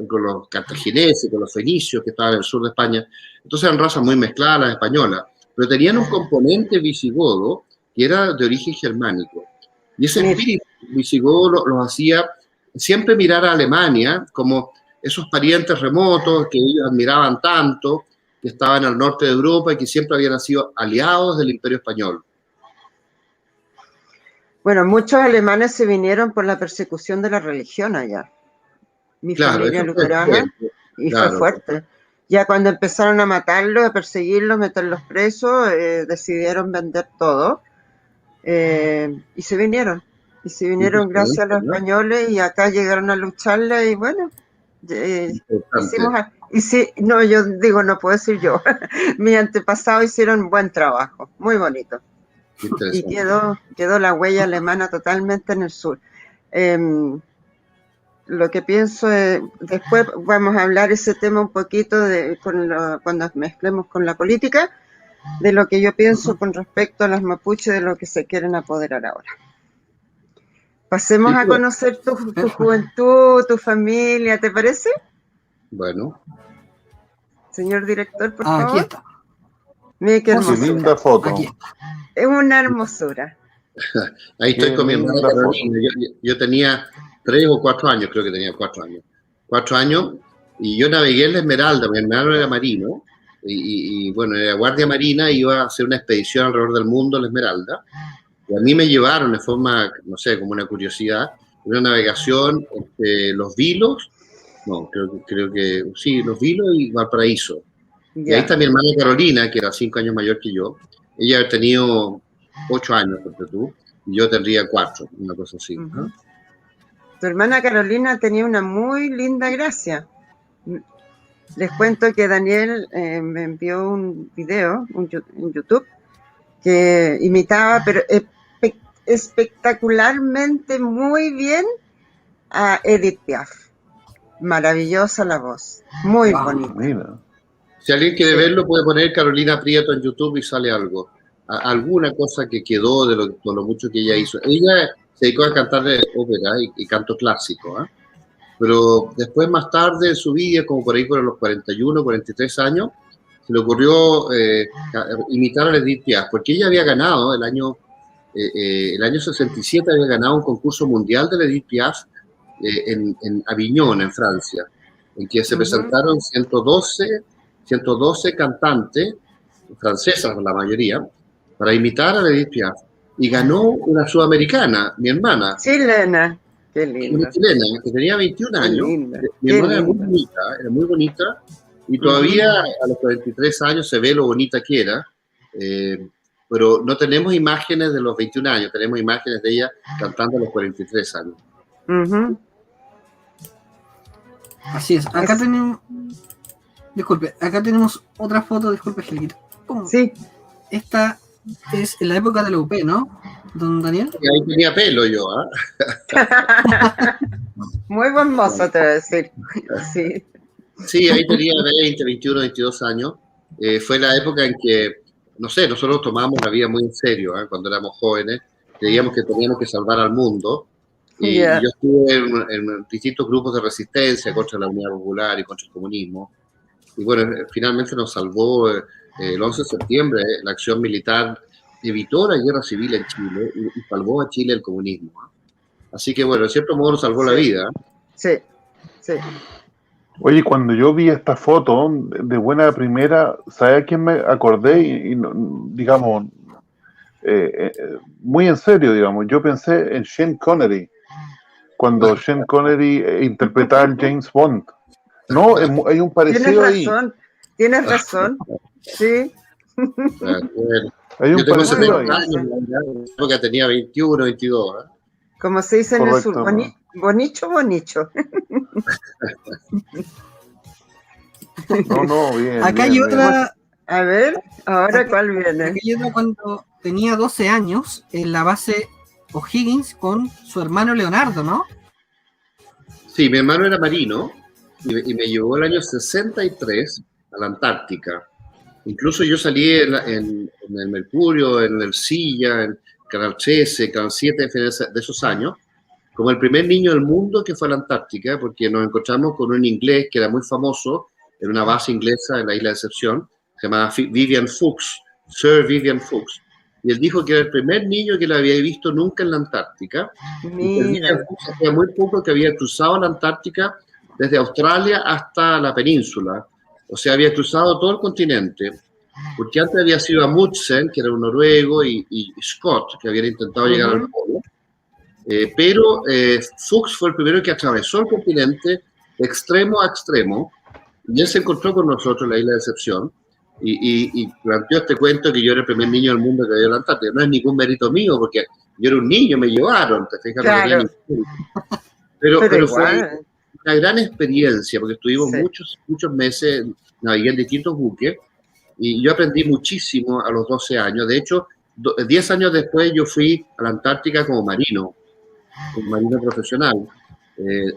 con los cartagineses, con los fenicios que estaban en el sur de España. Entonces eran razas muy mezcladas, las españolas, pero tenían un componente visigodo que era de origen germánico. Y ese espíritu visigodo los hacía siempre mirar a Alemania como esos parientes remotos que ellos admiraban tanto, que estaban al norte de Europa y que siempre habían sido aliados del Imperio Español. Bueno, muchos alemanes se vinieron por la persecución de la religión allá. Mi familia luterana, y fue fuerte. Ya cuando empezaron a matarlos, a perseguirlos, meterlos presos, decidieron vender todo. Y se vinieron gracias a los españoles, y acá llegaron a lucharle, y bueno, yo digo, no puedo decir yo, mis antepasados hicieron buen trabajo, muy bonito, y quedó la huella alemana totalmente en el sur. Lo que pienso es, después vamos a hablar ese tema un poquito cuando mezclemos con la política, de lo que yo pienso con respecto a las mapuches, de lo que se quieren apoderar ahora. Pasemos a conocer tu juventud, tu familia, ¿te parece? Bueno. Señor director, por favor. Aquí está. Mira qué hermosura. Qué linda foto. Es una hermosura. Ahí estoy con mi hermana Carolina. Yo tenía 3 o 4 años, creo que tenía 4 años. 4 años, y yo navegué en la Esmeralda, mi hermano era marino, y bueno, era guardia marina, iba a hacer una expedición alrededor del mundo en la Esmeralda, y a mí me llevaron de forma, no sé, como una curiosidad, una navegación entre Los Vilos, no, creo que sí, Los Vilos y Valparaíso. Y ahí está mi hermana Carolina, que era 5 años mayor que yo. Ella ha tenido 8 años, porque tú, y yo tendría 4, una cosa así. ¿No? Tu hermana Carolina tenía una muy linda gracia. Les cuento que Daniel me envió un video en YouTube que imitaba, pero espectacularmente muy bien a Edith Piaf. Maravillosa la voz, muy bonita. Mira. Si alguien quiere verlo, puede poner Carolina Prieto en YouTube y sale algo. Alguna cosa que quedó de lo mucho que ella hizo. Ella se dedicó a cantar ópera y canto clásico, ¿eh? Pero después, más tarde en su vida, como por ahí por los 41, 43 años, se le ocurrió imitar a Edith Piaf, porque ella había ganado el año 67, había ganado un concurso mundial de Edith Piaf en Avignon, en Francia, en que se presentaron 112 cantantes, francesas la mayoría, para imitar a Edith Piaf. Y ganó una sudamericana, mi hermana. Chilena. Qué linda. Una chilena, que tenía 21 años. Mi hermana era muy bonita, y todavía a los 43 años se ve lo bonita que era, pero no tenemos imágenes de los 21 años, tenemos imágenes de ella cantando a los 43 años. Así es. Acá tenemos... Disculpe, acá tenemos otra foto, disculpe, Angelita. Sí. Esta es en la época de la UP, ¿no, don Daniel? Y ahí tenía pelo yo, ¿eh? Muy buen mozo, te voy a decir. Sí. Sí, ahí tenía 20, 21, 22 años. Fue la época en que, no sé, nosotros tomábamos la vida muy en serio, ¿eh? Cuando éramos jóvenes. Creíamos que teníamos que salvar al mundo. Y yo estuve en distintos grupos de resistencia contra la Unidad Popular y contra el comunismo. Y bueno, finalmente nos salvó el 11 de septiembre. La acción militar evitó la guerra civil en Chile y salvó a Chile del comunismo. Así que bueno, en cierto modo nos salvó la vida. Sí, sí. Oye, cuando yo vi esta foto de buena primera, ¿sabes a quién me acordé? Y digamos, muy en serio, digamos, yo pensé en Sean Connery, cuando Sean Connery interpretaba a James Bond. No, hay un parecido ahí. Tienes razón, sí. Hay un yo tengo parecido ahí. años, porque tenía 21, 22. ¿eh? Como se dice en el sur, bonicho. No, bien. Acá bien, hay otra. A ver, ahora cuál viene. Acá hay otra cuando tenía 12 años en la base O'Higgins con su hermano Leonardo, ¿no? Sí, mi hermano era marino y me llevó el año 63 a la Antártica. Incluso yo salí en el Mercurio, en el Silla, en Canal 13, Canal 7 de esos años, como el primer niño del mundo que fue a la Antártica, porque nos encontramos con un inglés que era muy famoso en una base inglesa en la isla de Decepción, se llamaba Vivian Fuchs, Sir Vivian Fuchs, y él dijo que era el primer niño que lo había visto nunca en la Antártica. Mira. Hacía muy poco que había cruzado la Antártica desde Australia hasta la península, o sea, había cruzado todo el continente, porque antes había sido Amundsen, que era un noruego, y Scott, que habían intentado llegar al polo, pero Fuchs fue el primero que atravesó el continente de extremo a extremo, y él se encontró con nosotros en la isla de Decepción, y planteó este cuento que yo era el primer niño del mundo que había en la Antártida. No es ningún mérito mío, porque yo era un niño, me llevaron, te fijas, claro. Pero fue una gran experiencia, porque estuvimos muchos meses, navegué en distintos buques, y yo aprendí muchísimo a los 12 años. De hecho, 10 años después yo fui a la Antártica como marino profesional.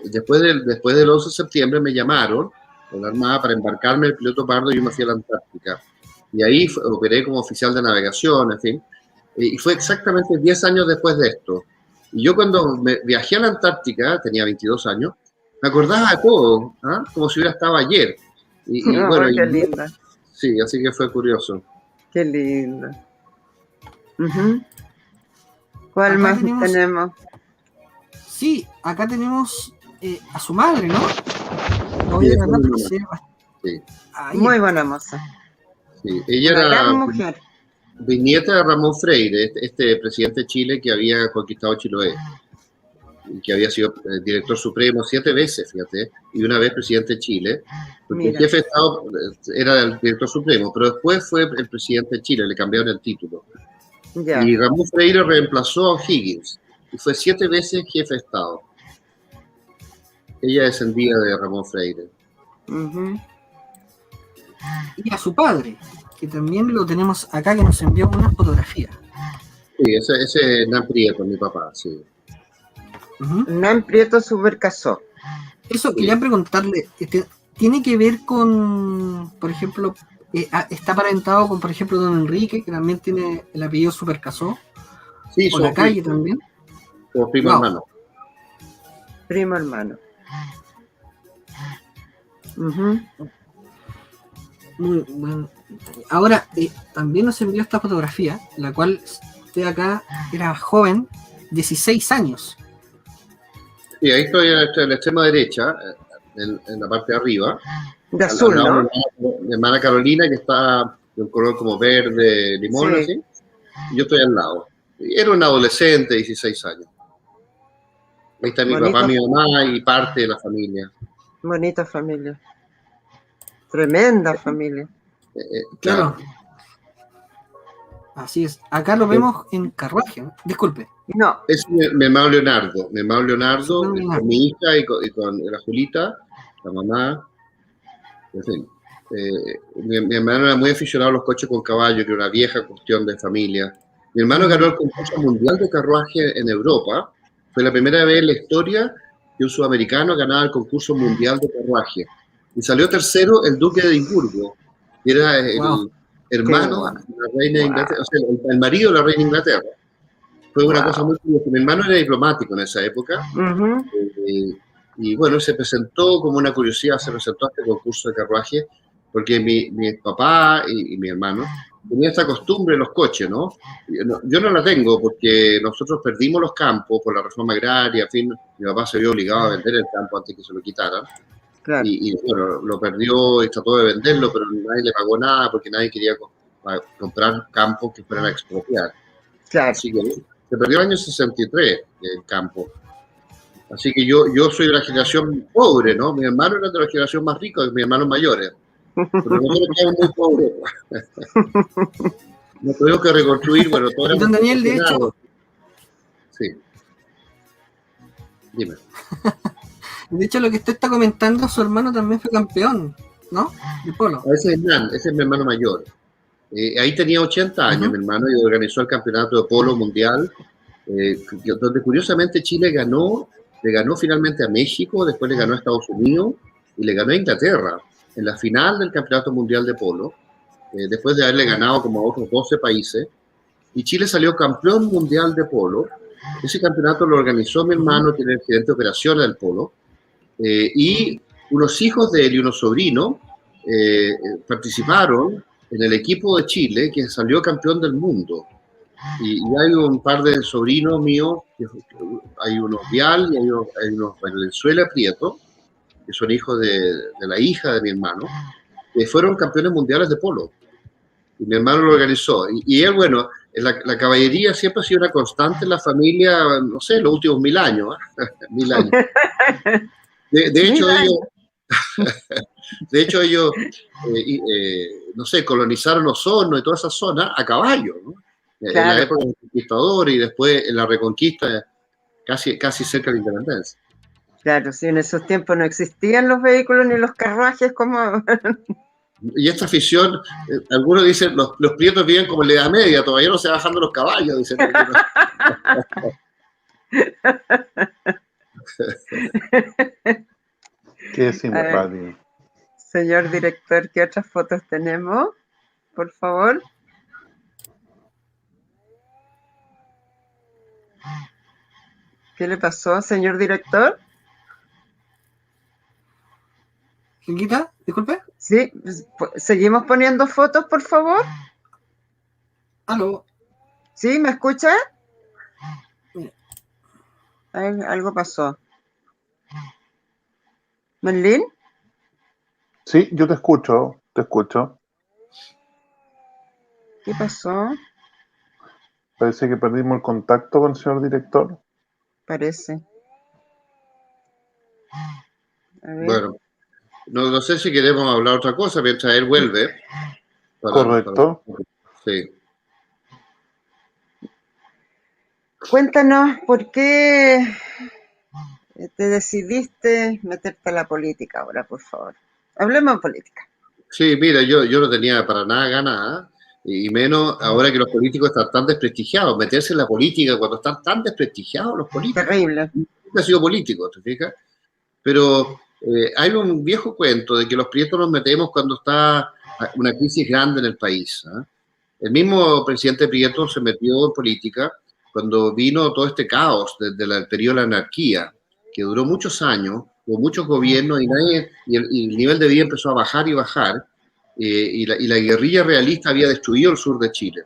Después del 11 de septiembre me llamaron a la Armada para embarcarme el piloto Pardo y yo me fui a la Antártica. Y ahí operé como oficial de navegación, en fin. Y fue exactamente 10 años después de esto. Y yo cuando viajé a la Antártica, tenía 22 años, me acordaba de todo, ¿eh? Como si hubiera estado ayer. Bueno, qué linda. Sí, así que fue curioso. Qué lindo. ¿Cuál más tenemos? Sí, acá tenemos a su madre, ¿no? Lo voy a mandar porque sí. Muy buena moza. Sí, ella Una gran era mujer. bisnieta de Ramón Freire, este presidente de Chile que había conquistado Chiloé, y que había sido director supremo 7 veces, fíjate, y una vez presidente de Chile, porque el Mira, jefe de Estado era el director supremo, pero después fue el presidente de Chile, le cambiaron el título. ya. Y Ramón Freire reemplazó a O'Higgins, y fue 7 veces jefe de Estado. Ella descendía de Ramón Freire. Ujú. Y a su padre, que también lo tenemos acá, que nos envió una fotografía. Sí, ese es Hernán Prieto, mi papá, sí. Ujú. Hernán Prieto Supercasó. Eso Sí. quería preguntarle, ¿tiene que ver con, por ejemplo, está aparentado con, por ejemplo, don Enrique, que también tiene el apellido Supercasó, Sí, o la calle también? somos primo Wow. hermano. Primo hermano. Ujú. Muy bueno. Ahora, también nos envió esta fotografía, la cual usted acá era joven, 16 años. Sí, ahí estoy en la extrema derecha, en la parte de arriba. De Al azul, lado ¿no? de mi hermana Carolina, que está de un color como verde, limón, Sí. así. Y yo estoy al lado. Y era un adolescente, 16 años. Ahí está mi papá, mi mamá y parte de la familia. Bonita familia. Tremenda familia. Claro. Así es. Acá lo vemos en carruaje, ¿no? Disculpe. No, Es mi hermano Leonardo. Mi hermano Leonardo, Su hermano Leonardo. con mi hija y con la Julita, la mamá. En fin. Mi hermano era muy aficionado a los coches con caballo, que era una vieja cuestión de familia. Mi hermano ganó el concurso mundial de carruaje en Europa. Fue la primera vez en la historia que un sudamericano ganaba el concurso mundial de carruaje. Y salió tercero el duque de Edimburgo, que era el Wow. hermano de la reina de Inglaterra, o sea, el marido de la reina de Inglaterra. Fue una cosa muy curiosa. Mi hermano era diplomático en esa época. Ujú. Y bueno, se presentó como una curiosidad, se presentó a este concurso de carruaje, porque mi papá y mi hermano tenían esta costumbre en los coches, ¿no? Yo no la tengo porque nosotros perdimos los campos por la reforma agraria, en fin, mi papá se vio obligado a vender el campo antes que se lo quitaran. Claro. Y bueno, lo perdió y trató de venderlo, pero nadie le pagó nada porque nadie quería comprar campos que fueran a expropiar. Claro. Así que se perdió el año 63 el campo. Así que yo soy de la generación pobre, ¿no? Mi hermano era de la generación más rica, mis hermanos mayores. Pero nosotros quedamos muy pobres. Nos tuvimos que reconstruir, bueno, todo era Y don Daniel, de hecho, sí. Dime. lo que usted está comentando, su hermano también fue campeón, ¿no? De polo. Ese es Hernán, ese es mi hermano mayor. Ahí tenía 80 años, mi hermano, y organizó el campeonato de polo mundial, donde curiosamente Chile le ganó finalmente a México, después le ganó a Estados Unidos y le ganó a Inglaterra en la final del campeonato mundial de polo, después de haberle ganado como a otros 12 países, y Chile salió campeón mundial de polo. Ese campeonato lo organizó mi hermano, que era el gerente de operaciones del polo, y unos hijos de él y unos sobrinos participaron en el equipo de Chile que salió campeón del mundo. Y hay un par de sobrinos míos, hay unos Vial y hay unos Valenzuela Prieto, que son hijos de la hija de mi hermano, que fueron campeones mundiales de polo. Y mi hermano lo organizó. Y él, bueno, la caballería siempre ha sido una constante en la familia, no sé, los últimos 1000 años. 1000 años. De hecho, ellos, no sé, colonizaron Osorno y toda esa zona a caballo, ¿no? Claro. En la época de los conquistadores y después en la reconquista, casi cerca de la independencia. Claro, sí, en esos tiempos no existían los vehículos ni los carruajes como... Y esta afición, algunos dicen, los prietos viven como en la Edad Media, todavía no se van bajando los caballos, dicen algunos. Qué simpático. Señor director, ¿qué otras fotos tenemos? Por favor. ¿Qué le pasó, señor director? ¿Quita? Disculpe. Sí, ¿seguimos poniendo fotos, por favor? Aló. ¿Sí? ¿Me escucha? Mira. Algo pasó. ¿Merlín? Sí, yo te escucho, te escucho. ¿Qué pasó? Parece que perdimos el contacto con el señor director. Parece. A ver. Bueno, no sé si queremos hablar otra cosa mientras él vuelve. Correcto. Sí. Cuéntanos por qué te decidiste meterte a la política ahora, por favor. Hablemos de política. Sí, mira, yo no tenía para nada ganas, y menos ahora que los políticos están tan desprestigiados. Meterse en la política cuando están tan desprestigiados los políticos. Terrible. Nunca he sido político, ¿te fijas? Pero hay un viejo cuento de que los prietos nos metemos cuando está una crisis grande en el país. El mismo presidente Prieto se metió en política cuando vino todo este caos desde el periodo de la anarquía, que duró muchos años, hubo muchos gobiernos y el nivel de vida empezó a bajar y bajar, y la guerrilla realista había destruido el sur de Chile.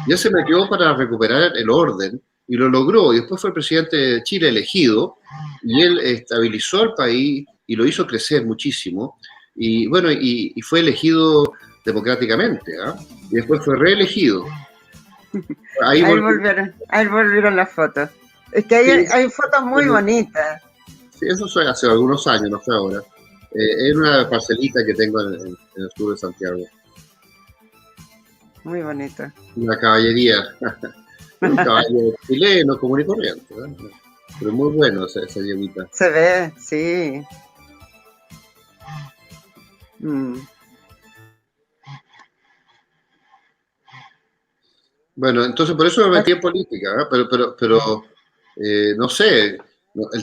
Y él se metió para recuperar el orden y lo logró. Y después fue el presidente de Chile elegido y él estabilizó el país y lo hizo crecer muchísimo. Y bueno, y fue elegido democráticamente, y después fue reelegido. Ahí volvieron las fotos. Es que hay fotos muy bonitas. Sí, eso fue hace algunos años, no fue ahora. Es una parcelita que tengo en el sur de Santiago. Muy bonita. Una caballería. Un caballo chileno común y corriente, pero muy bueno esa yeguita. Se ve, sí. Bueno, entonces por eso me metí en política, pero no sé,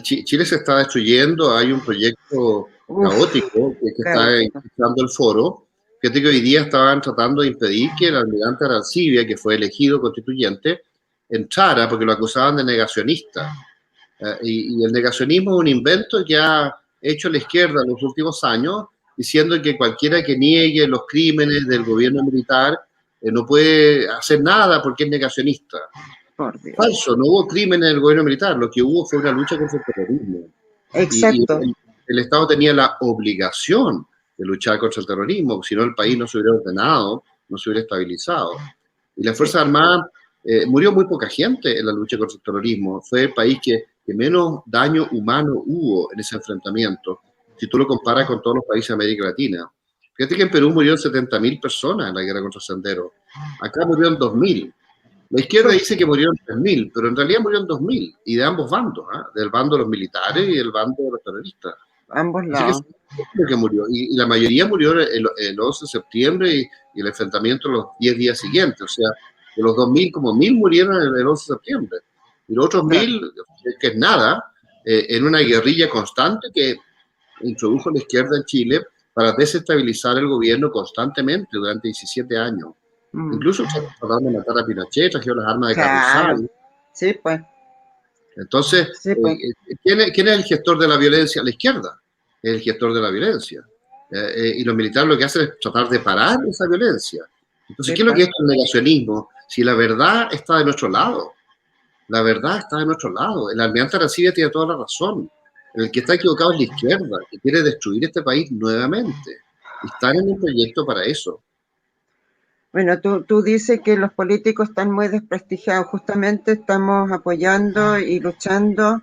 Chile se está destruyendo, hay un proyecto caótico que está impulsando el foro. Fíjate que hoy día estaban tratando de impedir que el almirante Arancibia, que fue elegido constituyente, entrara porque lo acusaban de negacionista. Y el negacionismo es un invento que ha hecho la izquierda en los últimos años, diciendo que cualquiera que niegue los crímenes del gobierno militar no puede hacer nada porque es negacionista. Falso, no hubo crímenes en el gobierno militar, lo que hubo fue una lucha contra el terrorismo. Exacto. Y el Estado tenía la obligación de luchar contra el terrorismo, si no el país no se hubiera ordenado, no se hubiera estabilizado. Y las Fuerzas Armadas, murió muy poca gente en la lucha contra el terrorismo, fue el país que menos daño humano hubo en ese enfrentamiento, si tú lo comparas con todos los países de América Latina. Fíjate que en Perú murieron 70.000 personas en la guerra contra Sendero, acá murieron 2.000. La izquierda dice que murieron 3.000, pero en realidad murieron 2.000, y de ambos bandos, del bando de los militares y del bando de los terroristas. Ambos lados. Que murió. Y la mayoría murió el 11 de septiembre y el enfrentamiento los 10 días siguientes. O sea, de los 2.000, como 1.000 murieron el 11 de septiembre. Y los otros 1.000, que es nada, en una guerrilla constante que introdujo la izquierda en Chile para desestabilizar el gobierno constantemente durante 17 años. Incluso trataron de matar a Pinochet, trajeron las armas de Carrusel. Sí, pues. Entonces, sí, pues. ¿quién es el gestor de la violencia? La izquierda es el gestor de la violencia. Y los militares lo que hacen es tratar de parar esa violencia. Entonces, ¿qué es lo que es el negacionismo? Si la verdad está de nuestro lado. La verdad está de nuestro lado. El almirante Arancibia tiene toda la razón. El que está equivocado es la izquierda, que quiere destruir este país nuevamente. Están en un proyecto para eso. Bueno, tú dices que los políticos están muy desprestigiados. Justamente estamos apoyando y luchando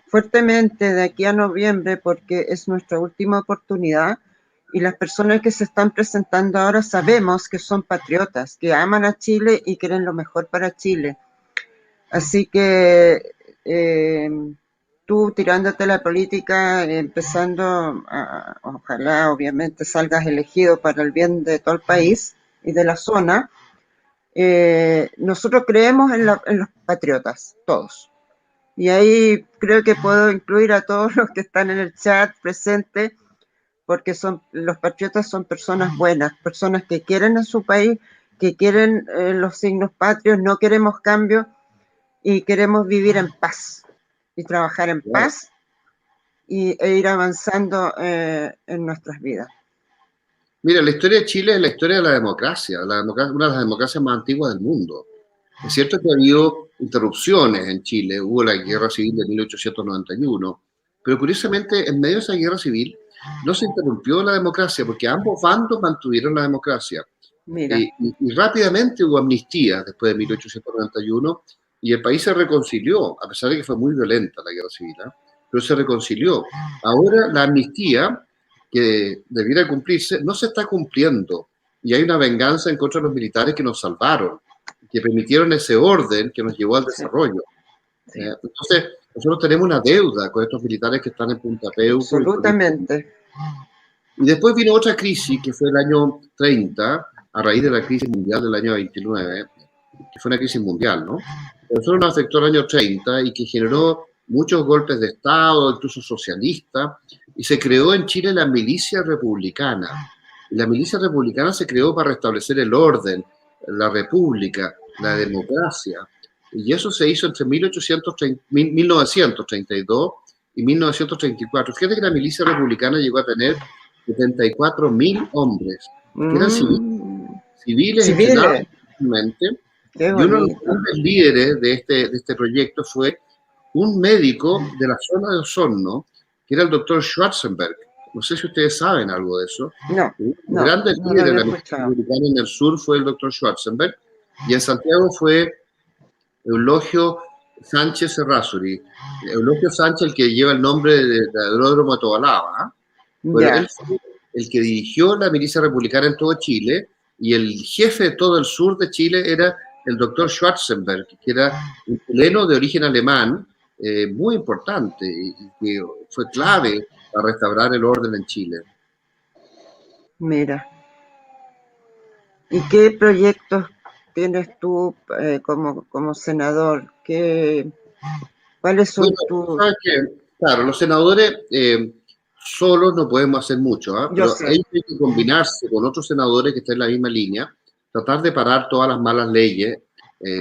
fuertemente de aquí a noviembre porque es nuestra última oportunidad y las personas que se están presentando ahora sabemos que son patriotas, que aman a Chile y quieren lo mejor para Chile. Así que tú tirándote la política, empezando ojalá obviamente salgas elegido para el bien de todo el país y de la zona. Nosotros creemos en los patriotas, todos. Y ahí creo que puedo incluir a todos los que están en el chat presentes, porque los patriotas son personas buenas, personas que quieren a su país, que quieren los signos patrios, no queremos cambio y queremos vivir en paz y trabajar en paz e ir avanzando en nuestras vidas. Mira, la historia de Chile es la historia de la democracia, una de las democracias más antiguas del mundo. Es cierto que ha habido interrupciones en Chile, hubo la guerra civil de 1891, pero curiosamente en medio de esa guerra civil no se interrumpió la democracia porque ambos bandos mantuvieron la democracia. Mira. Y rápidamente hubo amnistía después de 1891 y el país se reconcilió, a pesar de que fue muy violenta la guerra civil, ¿eh? Pero se reconcilió. Ahora la amnistía que debiera cumplirse no se está cumpliendo y hay una venganza en contra de los militares que nos salvaron, que permitieron ese orden que nos llevó al desarrollo. Sí. Entonces, nosotros tenemos una deuda con estos militares que están en Punta Peuco. Absolutamente. Y después vino otra crisis, que fue el año 30, a raíz de la crisis mundial del año 29, que fue una crisis mundial, ¿no? A nosotros nos afectó el año 30 y que generó muchos golpes de Estado, incluso socialistas, y se creó en Chile la milicia republicana. Y la milicia republicana se creó para restablecer el orden, la república, la democracia. Y eso se hizo entre 1932 y 1934. Fíjate que la milicia republicana llegó a tener 74.000 hombres, que eran civiles entrenados realmente. Y uno de los grandes líderes de este proyecto fue un médico de la zona de Osorno, que era el doctor Schwarzenberg. No sé si ustedes saben algo de eso. No. Un grande líder de la milicia republicana en el sur fue el doctor Schwarzenberg, y en Santiago fue Eulogio Sánchez Errázuriz. Eulogio Sánchez, el que lleva el nombre del aeródromo de Tobalaba. Bueno, él fue el que dirigió la milicia republicana en todo Chile, y el jefe de todo el sur de Chile era el doctor Schwarzenberg, que era un chileno de origen alemán, muy importante, y que fue clave para restaurar el orden en Chile. Mira. ¿Y qué proyectos tienes tú como senador? ¿Cuáles son tus...? Claro, los senadores solos no podemos hacer mucho, ¿eh? Pero ellos tienen que combinarse con otros senadores que estén en la misma línea, tratar de parar todas las malas leyes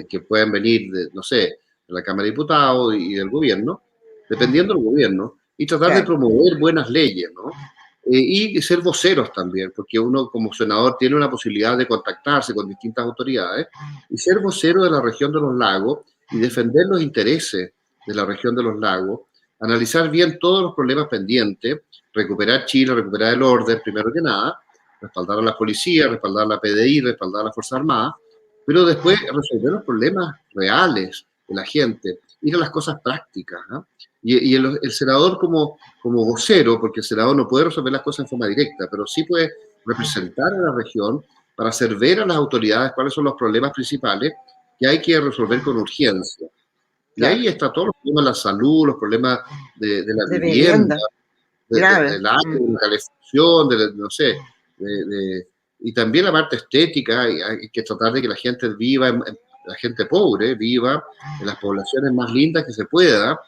que puedan venir, no sé, de la Cámara de Diputados y del gobierno, dependiendo del gobierno, y tratar de promover buenas leyes, ¿no? Y ser voceros también, porque uno como senador tiene una posibilidad de contactarse con distintas autoridades y ser vocero de la región de los lagos y defender los intereses de la región de los lagos, analizar bien todos los problemas pendientes, recuperar Chile, recuperar el orden, primero que nada, respaldar a la policía, respaldar a la PDI, respaldar a las Fuerzas Armadas, pero después resolver los problemas reales de la gente, ir a las cosas prácticas, ¿no? Y el senador como vocero, porque el senador no puede resolver las cosas en forma directa, pero sí puede representar a la región para hacer ver a las autoridades cuáles son los problemas principales que hay que resolver con urgencia. Y ahí está todos los problemas de la salud, los problemas de la vivienda, del aire, de la calefacción, no sé, y también la parte estética. Hay que tratar de que la gente viva, la gente pobre viva en las poblaciones más lindas que se pueda,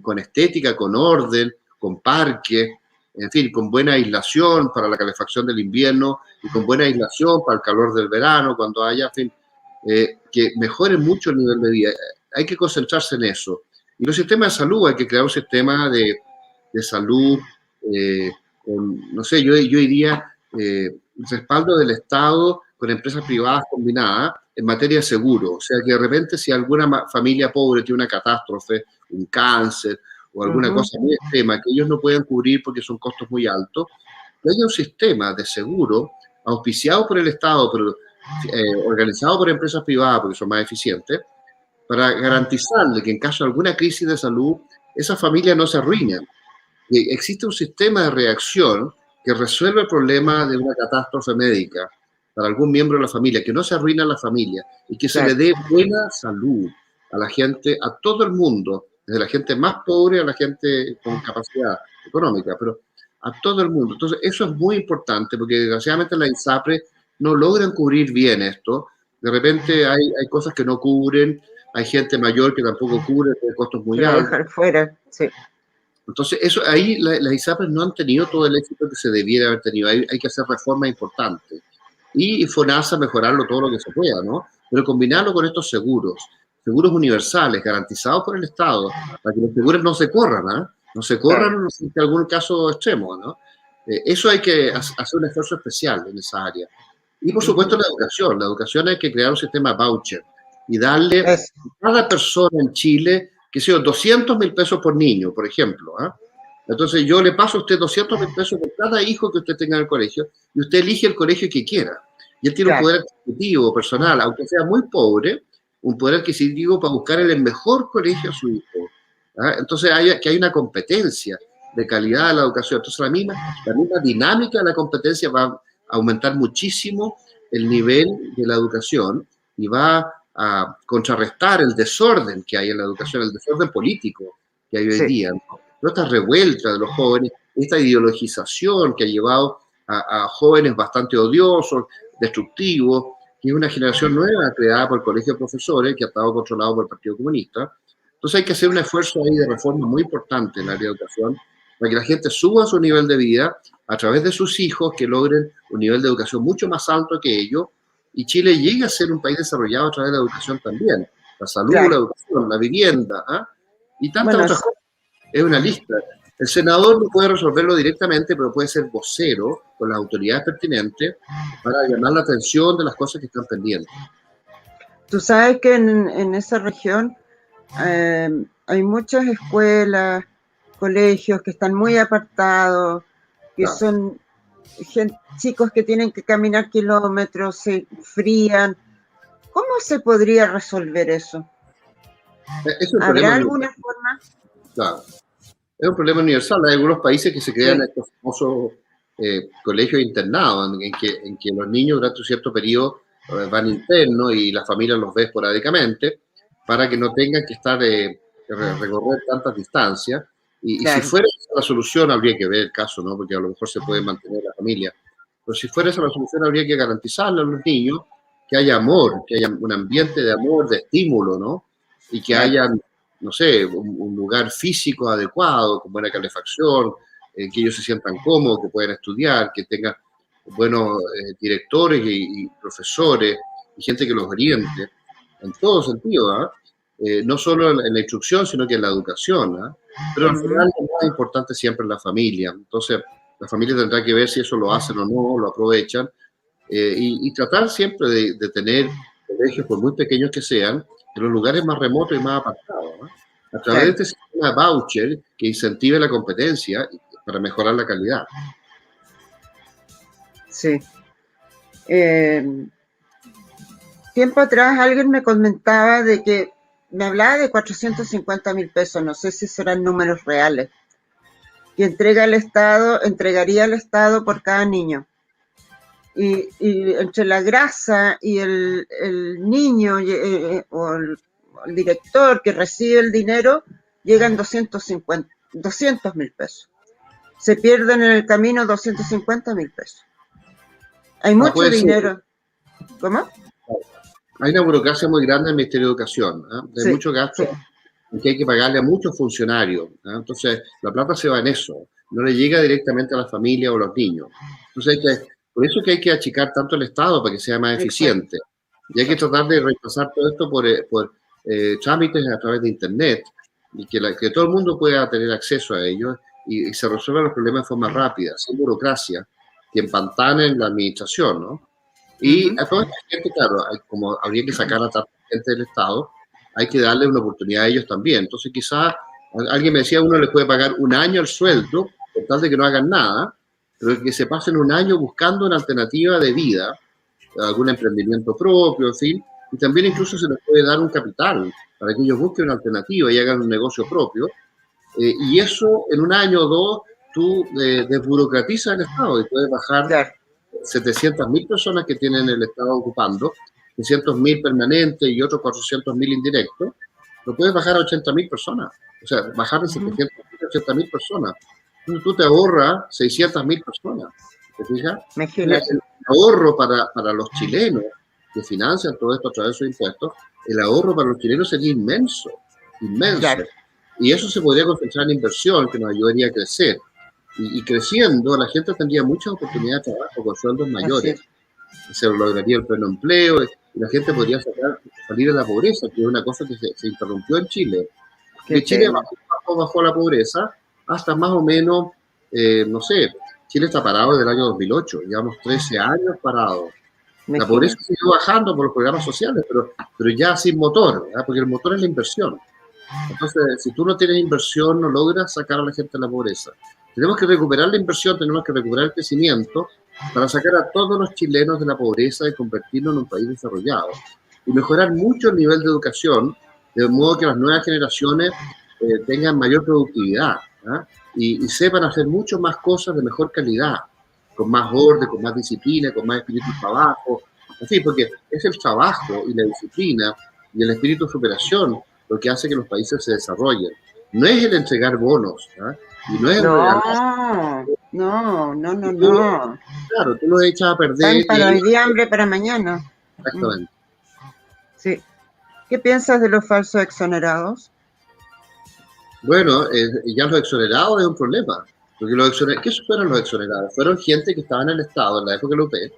con estética, con orden, con parques, en fin, con buena aislación para la calefacción del invierno y con buena aislación para el calor del verano, cuando haya, en fin, que mejore mucho el nivel de vida. Hay que concentrarse en eso. Y los sistemas de salud, hay que crear un sistema de salud, no sé, yo diría, respaldo del Estado con empresas privadas combinadas en materia de seguro. O sea, que de repente si alguna familia pobre tiene una catástrofe, un cáncer o alguna cosa muy extrema que ellos no pueden cubrir porque son costos muy altos, que haya un sistema de seguro auspiciado por el Estado, pero organizado por empresas privadas porque son más eficientes, para garantizarle que en caso de alguna crisis de salud, esas familias no se arruinen. Que existe un sistema de reacción que resuelve el problema de una catástrofe médica para algún miembro de la familia, que no se arruina la familia y que se le dé buena salud a la gente, a todo el mundo, desde la gente más pobre a la gente con capacidad económica, pero a todo el mundo. Entonces, eso es muy importante porque desgraciadamente las ISAPRES no logran cubrir bien esto. De repente hay cosas que no cubren, hay gente mayor que tampoco cubre, tiene costos muy altos. Dejar fuera, sí. Entonces, eso, ahí las ISAPRES no han tenido todo el éxito que se debiera haber tenido. Hay que hacer reformas importantes. Y FONASA mejorarlo todo lo que se pueda, ¿no? Pero combinarlo con estos seguros universales, garantizados por el Estado, para que los seguros no se corran, ¿no? No se corran en algún caso extremo, ¿no? Eso hay que hacer un esfuerzo especial en esa área. Y, por supuesto, la educación. La educación hay que crear un sistema voucher y darle a cada persona en Chile, que sea 200.000 pesos por niño, por ejemplo, ¿eh? Entonces yo le paso a usted 200.000 pesos por cada hijo que usted tenga en el colegio y usted elige el colegio que quiera. Y él tiene un poder adquisitivo personal, aunque sea muy pobre, un poder adquisitivo para buscar el mejor colegio a su hijo. Entonces hay una competencia de calidad de la educación. Entonces la misma dinámica de la competencia va a aumentar muchísimo el nivel de la educación y va a contrarrestar el desorden que hay en la educación, el desorden político que hay hoy día, ¿no? Esta revuelta de los jóvenes, esta ideologización que ha llevado a jóvenes bastante odiosos, destructivos, que es una generación nueva creada por el Colegio de Profesores que ha estado controlado por el Partido Comunista. Entonces hay que hacer un esfuerzo ahí de reforma muy importante en la área de educación para que la gente suba su nivel de vida a través de sus hijos, que logren un nivel de educación mucho más alto que ellos, y Chile llegue a ser un país desarrollado a través de la educación también. La salud, la educación, la vivienda, y tantas otras cosas. Es una lista. El senador no puede resolverlo directamente, pero puede ser vocero con las autoridades pertinentes para llamar la atención de las cosas que están pendientes. Tú sabes que en esa región hay muchas escuelas, colegios que están muy apartados, que son chicos que tienen que caminar kilómetros, se frían. ¿Cómo se podría resolver eso? ¿Habrá alguna forma? Claro. Es un problema universal. Hay algunos países que se crean estos famosos colegios internados, en que los niños durante un cierto periodo van internos y la familia los ve esporádicamente para que no tengan que estar recorrer tantas distancias. Y si fuera esa la solución, habría que ver el caso, ¿no? Porque a lo mejor se puede mantener la familia. Pero si fuera esa la solución, habría que garantizarle a los niños que haya amor, que haya un ambiente de amor, de estímulo, ¿no? Y que haya, no sé, un lugar físico adecuado, con buena calefacción, que ellos se sientan cómodos, que puedan estudiar, que tengan buenos directores y profesores y gente que los oriente en todo sentido, no solo en la instrucción, sino que en la educación, pero al final lo más importante siempre es la familia. Entonces, la familia tendrá que ver si eso lo hacen o no, lo aprovechan, y tratar siempre de tener colegios, por muy pequeños que sean, en los lugares más remotos y más apartados, a través de este sistema de voucher que incentive la competencia para mejorar la calidad. Sí. Tiempo atrás alguien me comentaba de que me hablaba de 450.000 pesos, no sé si serán números reales, que entregaría el Estado por cada niño. Y entre la grasa y el niño o el director que recibe el dinero, llegan 200.000 pesos. Se pierden en el camino 250.000 pesos. Hay mucho dinero. ¿Cómo? Hay una burocracia muy grande en el Ministerio de Educación, hay mucho gasto que hay que pagarle a muchos funcionarios, entonces la plata se va en eso, no le llega directamente a la familia o a los niños. Entonces por eso que hay que achicar tanto el Estado para que sea más eficiente. Y hay que tratar de reemplazar todo esto por trámites a través de Internet y que todo el mundo pueda tener acceso a ellos y se resuelvan los problemas de forma rápida, sin burocracia, que empantanen la administración, ¿no? Y a toda esta gente, claro, como habría que sacar a tanta gente del Estado, hay que darle una oportunidad a ellos también. Entonces quizás alguien me decía, uno les puede pagar un año el sueldo, por tal de que no hagan nada, pero que se pasen un año buscando una alternativa de vida, algún emprendimiento propio, en fin, y también incluso se les puede dar un capital para que ellos busquen una alternativa y hagan un negocio propio, y eso en un año o dos tú desburocratizas el Estado y puedes bajar 700.000 personas que tienen el Estado ocupando, 300.000 permanentes y otros 400.000 indirectos, lo puedes bajar a 80.000 personas, o sea, bajar de 700.000 a 80.000 personas. Entonces tú te ahorras 600.000 personas, ¿te fijas? El ahorro para los chilenos que financian todo esto a través de sus impuestos, el ahorro para los chilenos sería inmenso, inmenso. Claro. Y eso se podría concentrar en inversión que nos ayudaría a crecer. Y creciendo, la gente tendría muchas oportunidades de trabajo con sueldos mayores. Se lograría el pleno empleo y la gente podría salir de la pobreza, que es una cosa que se interrumpió en Chile. Que Chile bajó la pobreza hasta más o menos, no sé, Chile está parado desde el año 2008, llevamos 13 años parados. La pobreza siguió bajando por los programas sociales, pero ya sin motor, ¿verdad? Porque el motor es la inversión. Entonces, si tú no tienes inversión, no logras sacar a la gente de la pobreza. Tenemos que recuperar la inversión, tenemos que recuperar el crecimiento para sacar a todos los chilenos de la pobreza y convertirnos en un país desarrollado. Y mejorar mucho el nivel de educación, de modo que las nuevas generaciones tengan mayor productividad, ¿ah? Y sepan hacer mucho más cosas de mejor calidad, con más orden, con más disciplina, con más espíritu de trabajo. En fin, porque es el trabajo y la disciplina y el espíritu de superación lo que hace que los países se desarrollen. No es el entregar bonos, ¿ah? Y no es el regalar. No. Claro, tú lo echas a perder. Pan para hoy día, hambre para mañana. Exactamente. Sí. ¿Qué piensas de los falsos exonerados? Bueno, ya los exonerados es un problema. Porque ¿qué fueron los exonerados? Fueron gente que estaba en el Estado en la época de López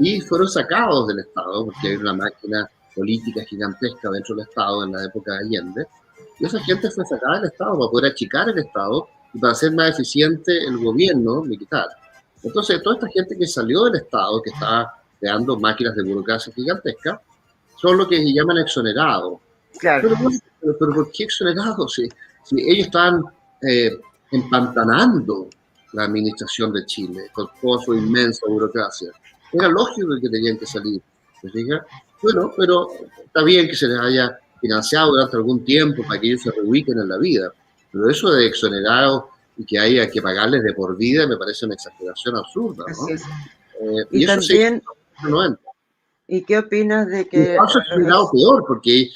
y fueron sacados del Estado porque hay una máquina política gigantesca dentro del Estado en la época de Allende. Y esa gente fue sacada del Estado para poder achicar el Estado y para hacer más eficiente el gobierno militar. Entonces, toda esta gente que salió del Estado, que estaba creando máquinas de burocracia gigantesca, son lo que se llaman exonerados. Claro. Pero ¿por qué exonerados? Si ellos estaban empantanando la administración de Chile con toda su inmensa burocracia. Era lógico que tenían que salir. ¿Se fija? Bueno, pero está bien que se les haya financiado durante algún tiempo para que ellos se reubiquen en la vida. Pero eso de exonerados y que haya que pagarles de por vida me parece una exageración absurda, ¿no? Así es. Y eso también, sí, no entra. ¿Y qué opinas de que... Los exonerados peor, porque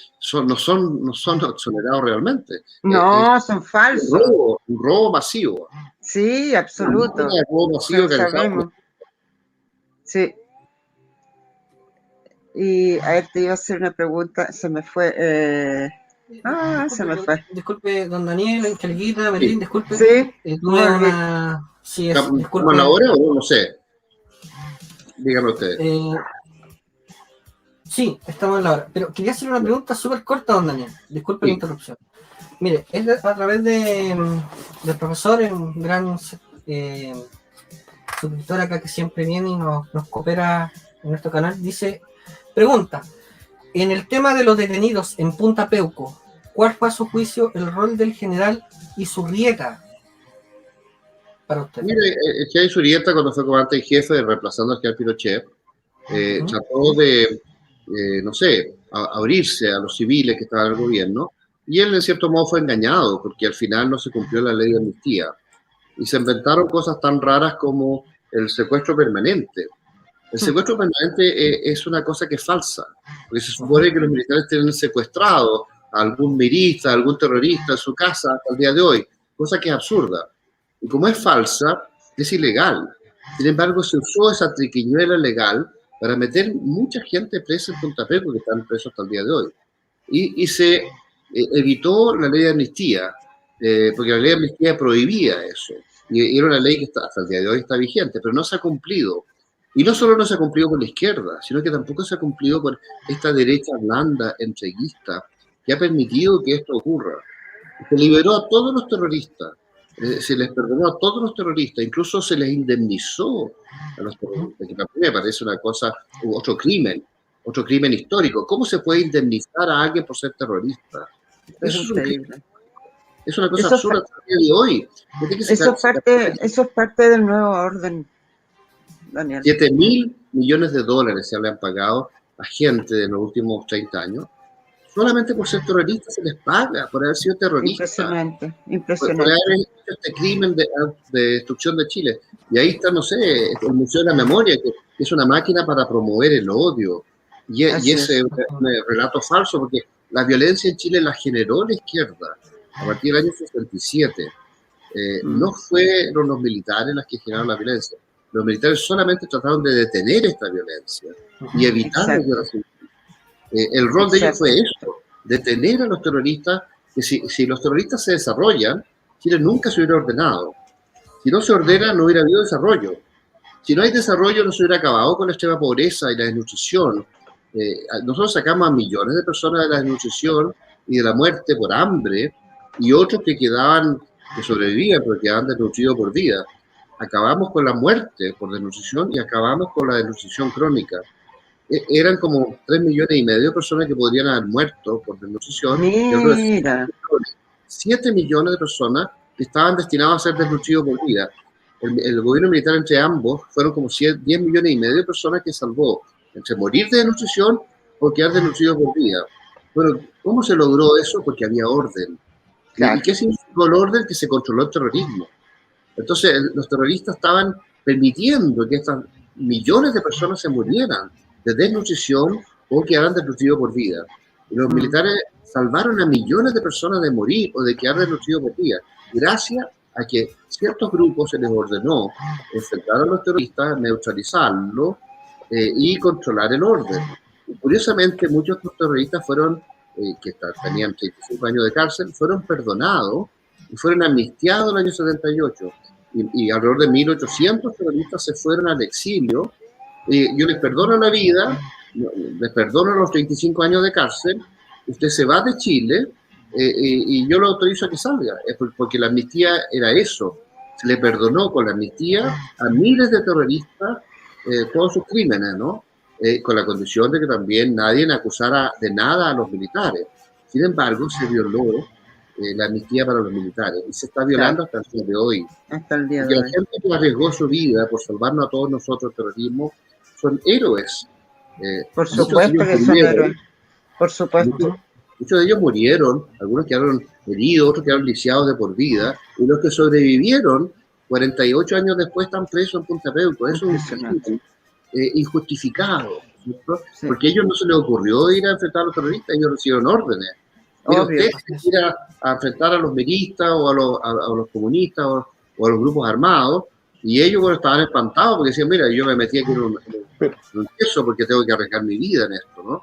no son exonerados realmente. No, son falsos. Un robo masivo. Sí, absoluto. Un robo masivo que sabemos. Sí. Y a ver, te iba a hacer una pregunta, se me fue. Se me fue. Disculpe, don Daniel, Angeliquita, Merlín, disculpe. Sí. Sí, ¿Estamos a la hora o no sé? Dígame usted. Sí, estamos en la hora. Pero quería hacer una pregunta súper corta, don Daniel. Disculpe la interrupción. Mire, es a través del profesor, un gran suscriptor acá que siempre viene y nos coopera en nuestro canal, dice, pregunta, en el tema de los detenidos en Punta Peuco, ¿cuál fue a su juicio el rol del general Izurrieta para usted? Mire, el general Izurrieta, cuando fue comandante en jefe, reemplazando al general Pinochet, trató de, no sé, abrirse a los civiles que estaban en el gobierno, y él, en cierto modo, fue engañado, porque al final no se cumplió la ley de amnistía. Y se inventaron cosas tan raras como el secuestro permanente. El secuestro permanente es una cosa que es falsa, porque se supone que los militares tienen secuestrado a algún milista, a algún terrorista en su casa hasta el día de hoy, cosa que es absurda. Y como es falsa, es ilegal. Sin embargo, se usó esa triquiñuela legal para meter mucha gente presa en Punta Peuco, que están presos hasta el día de hoy. Y se evitó la ley de amnistía, porque la ley de amnistía prohibía eso. Y era una ley que hasta el día de hoy está vigente, pero no se ha cumplido. Y no solo no se ha cumplido por la izquierda, sino que tampoco se ha cumplido por esta derecha blanda, entreguista, que ha permitido que esto ocurra. Se liberó a todos los terroristas, se les perdonó a todos los terroristas, incluso se les indemnizó a los terroristas, que también me parece una cosa, otro crimen histórico. ¿Cómo se puede indemnizar a alguien por ser terrorista? Es increíble. Es una cosa absurda hasta el día de hoy. Eso es parte del nuevo orden, Daniel. 7.000 millones de dólares se le han pagado a gente en los últimos 30 años. Solamente por ser terrorista se les paga, por haber sido terrorista. Impresionante. Por haber hecho este crimen de destrucción de Chile. Y ahí está, no sé, el Museo de la Memoria, que es una máquina para promover el odio. Y ese es un relato falso, porque la violencia en Chile la generó la izquierda a partir del año 67. No fueron los militares los que generaron la violencia. Los militares solamente trataron de detener esta violencia y evitar la guerra civil. El rol de ellos fue eso, detener a los terroristas, que si los terroristas se desarrollan, Chile nunca se hubiera ordenado. Si no se ordena, no hubiera habido desarrollo. Si no hay desarrollo, no se hubiera acabado con la extrema pobreza y la desnutrición. Nosotros sacamos a millones de personas de la desnutrición y de la muerte por hambre, y otros que sobrevivían, pero quedaban desnutridos por vida. Acabamos con la muerte por desnutrición y acabamos con la desnutrición crónica. Eran como 3,5 millones de personas que podrían haber muerto por desnutrición. Mira. 7 millones de personas que estaban destinadas a ser desnutridos por vida. el gobierno militar entre ambos fueron como 10 millones y medio de personas que salvó entre morir de desnutrición o quedar desnutridos por vida. Bueno, ¿cómo se logró eso? Porque había orden. Claro. ¿Y qué significó el orden? Que se controló el terrorismo. Entonces, los terroristas estaban permitiendo que estas millones de personas se murieran de desnutrición o quedaran desnutridos por vida. Y los militares salvaron a millones de personas de morir o de quedar desnutridos por vida, gracias a que ciertos grupos se les ordenó enfrentar a los terroristas, neutralizarlos y controlar el orden. Y curiosamente, muchos de los terroristas fueron, que tenían 35 años de cárcel, fueron perdonados y fueron amnistiados en el año 78. Y alrededor de 1.800 terroristas se fueron al exilio. Yo les perdono la vida, les perdono los 35 años de cárcel, usted se va de Chile y yo lo autorizo a que salga, porque la amnistía era eso. Se le perdonó con la amnistía a miles de terroristas todos sus crímenes, ¿no? Con la condición de que también nadie acusara de nada a los militares. Sin embargo, se violó la amnistía para los militares y se está violando hasta el día de hoy. Hasta el día de hoy. hoy. La gente que arriesgó su vida por salvarnos a todos nosotros del terrorismo son héroes. Por supuesto que son héroes. Por supuesto. Muchos de ellos murieron, algunos quedaron heridos, otros quedaron lisiados de por vida, y los que sobrevivieron 48 años después están presos en Punta Peuco. Eso es injustificado, ¿cierto? Sí. Porque a ellos no se les ocurrió ir a enfrentar a los terroristas, ellos recibieron órdenes. Mira, usted ir a enfrentar a los meristas o a los comunistas o a los grupos armados, y ellos estaban espantados porque decían, mira, yo me metí aquí en un queso porque tengo que arriesgar mi vida en esto, ¿no?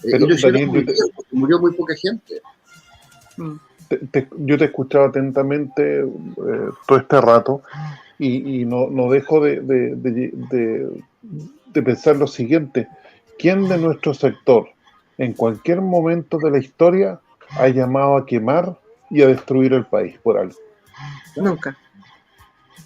Pero, Daniel, murió muy poca gente. Yo te he escuchado atentamente todo este rato y no dejo de pensar lo siguiente. ¿Quién de nuestro sector en cualquier momento de la historia ha llamado a quemar y a destruir el país por algo? Nunca.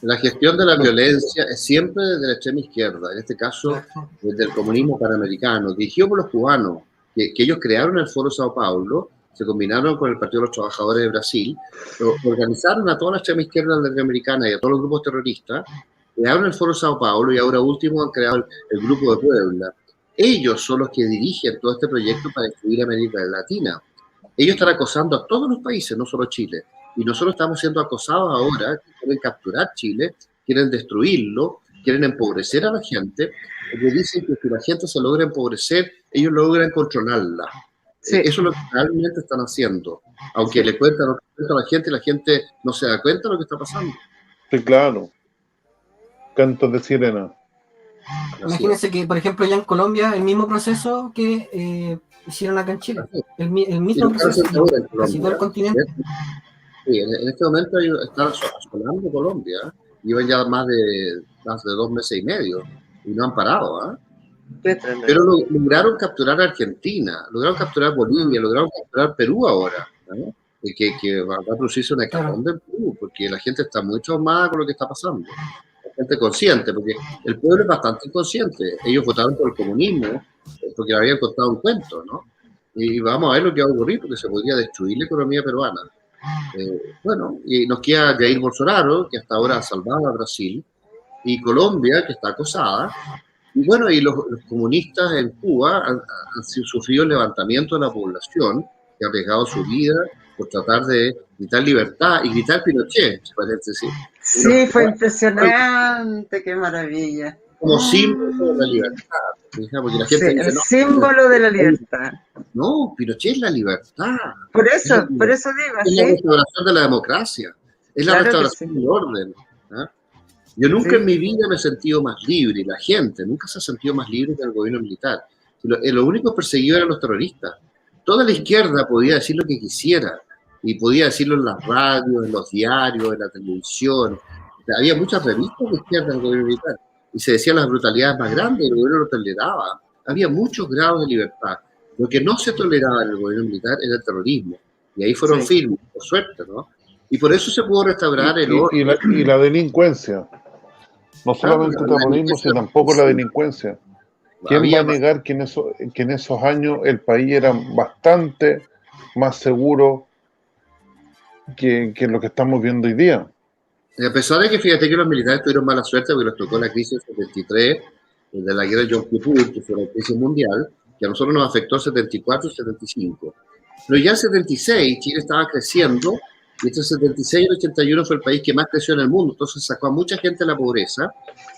La gestión de la violencia es siempre desde la extrema izquierda, en este caso desde el comunismo panamericano, dirigido por los cubanos, que ellos crearon el Foro Sao Paulo, se combinaron con el Partido de los Trabajadores de Brasil, organizaron a toda la extrema izquierda latinoamericana y a todos los grupos terroristas, crearon el Foro Sao Paulo y ahora último han creado el Grupo de Puebla. Ellos son los que dirigen todo este proyecto para destruir América Latina. Ellos están acosando a todos los países, no solo Chile. Y nosotros estamos siendo acosados ahora, quieren capturar Chile, quieren destruirlo, quieren empobrecer a la gente, porque dicen que si la gente se logra empobrecer, ellos logran controlarla. Sí. Eso es lo que realmente están haciendo. Aunque le cuentan a la gente no se da cuenta de lo que está pasando. Sí, claro. Cantos de sirena. Imagínense que, por ejemplo, ya en Colombia, el mismo proceso que hicieron acá en Chile. El mismo proceso en casi todo el continente. Sí, en este momento están asolando Colombia. Llevan ya más de 2 meses y medio y no han parado. Pero lograron capturar Argentina, lograron capturar Bolivia, lograron capturar Perú ahora. Que va a producirse una hecatombe en Perú, porque la gente está muy traumada con lo que está pasando. La gente consciente, porque el pueblo es bastante inconsciente. Ellos votaron por el comunismo porque le habían contado un cuento, ¿no? Y vamos a ver lo que va a ocurrir, porque se podría destruir la economía peruana. Bueno, y nos queda Jair Bolsonaro, que hasta ahora ha salvado a Brasil, y Colombia, que está acosada, y bueno, y los comunistas en Cuba han sufrido el levantamiento de la población, que ha arriesgado su vida por tratar de gritar libertad y gritar Pinochet, parece decir. Sí, fue impresionante, qué maravilla. Como símbolo de la libertad. Porque la gente dice, el símbolo de la libertad. No, Pinochet es la libertad. Por eso digo. Es la restauración de la democracia. Es la restauración del orden. Yo nunca en mi vida me he sentido más libre, y la gente nunca se ha sentido más libre que el gobierno militar. Los únicos perseguidos eran los terroristas. Toda la izquierda podía decir lo que quisiera, y podía decirlo en las radios, en los diarios, en la televisión. Había muchas revistas de izquierda en el gobierno militar, y se decían las brutalidades más grandes, y el gobierno lo toleraba. Había muchos grados de libertad. Lo que no se toleraba en el gobierno militar era el terrorismo, y ahí fueron firmes, por suerte, ¿no? Y por eso se pudo restaurar el orden. Y la delincuencia. No solamente el terrorismo, sino tampoco la delincuencia. ¿Quién va a negar que en esos años el país era bastante más seguro que lo que estamos viendo hoy día? A pesar de que fíjate que los militares tuvieron mala suerte porque les tocó la crisis del 73, de la guerra de Yom Kippur, que fue la crisis mundial, que a nosotros nos afectó el 74 y 75. Pero ya en 76 Chile estaba creciendo, y entre el 76 y el 81 fue el país que más creció en el mundo, entonces sacó a mucha gente de la pobreza,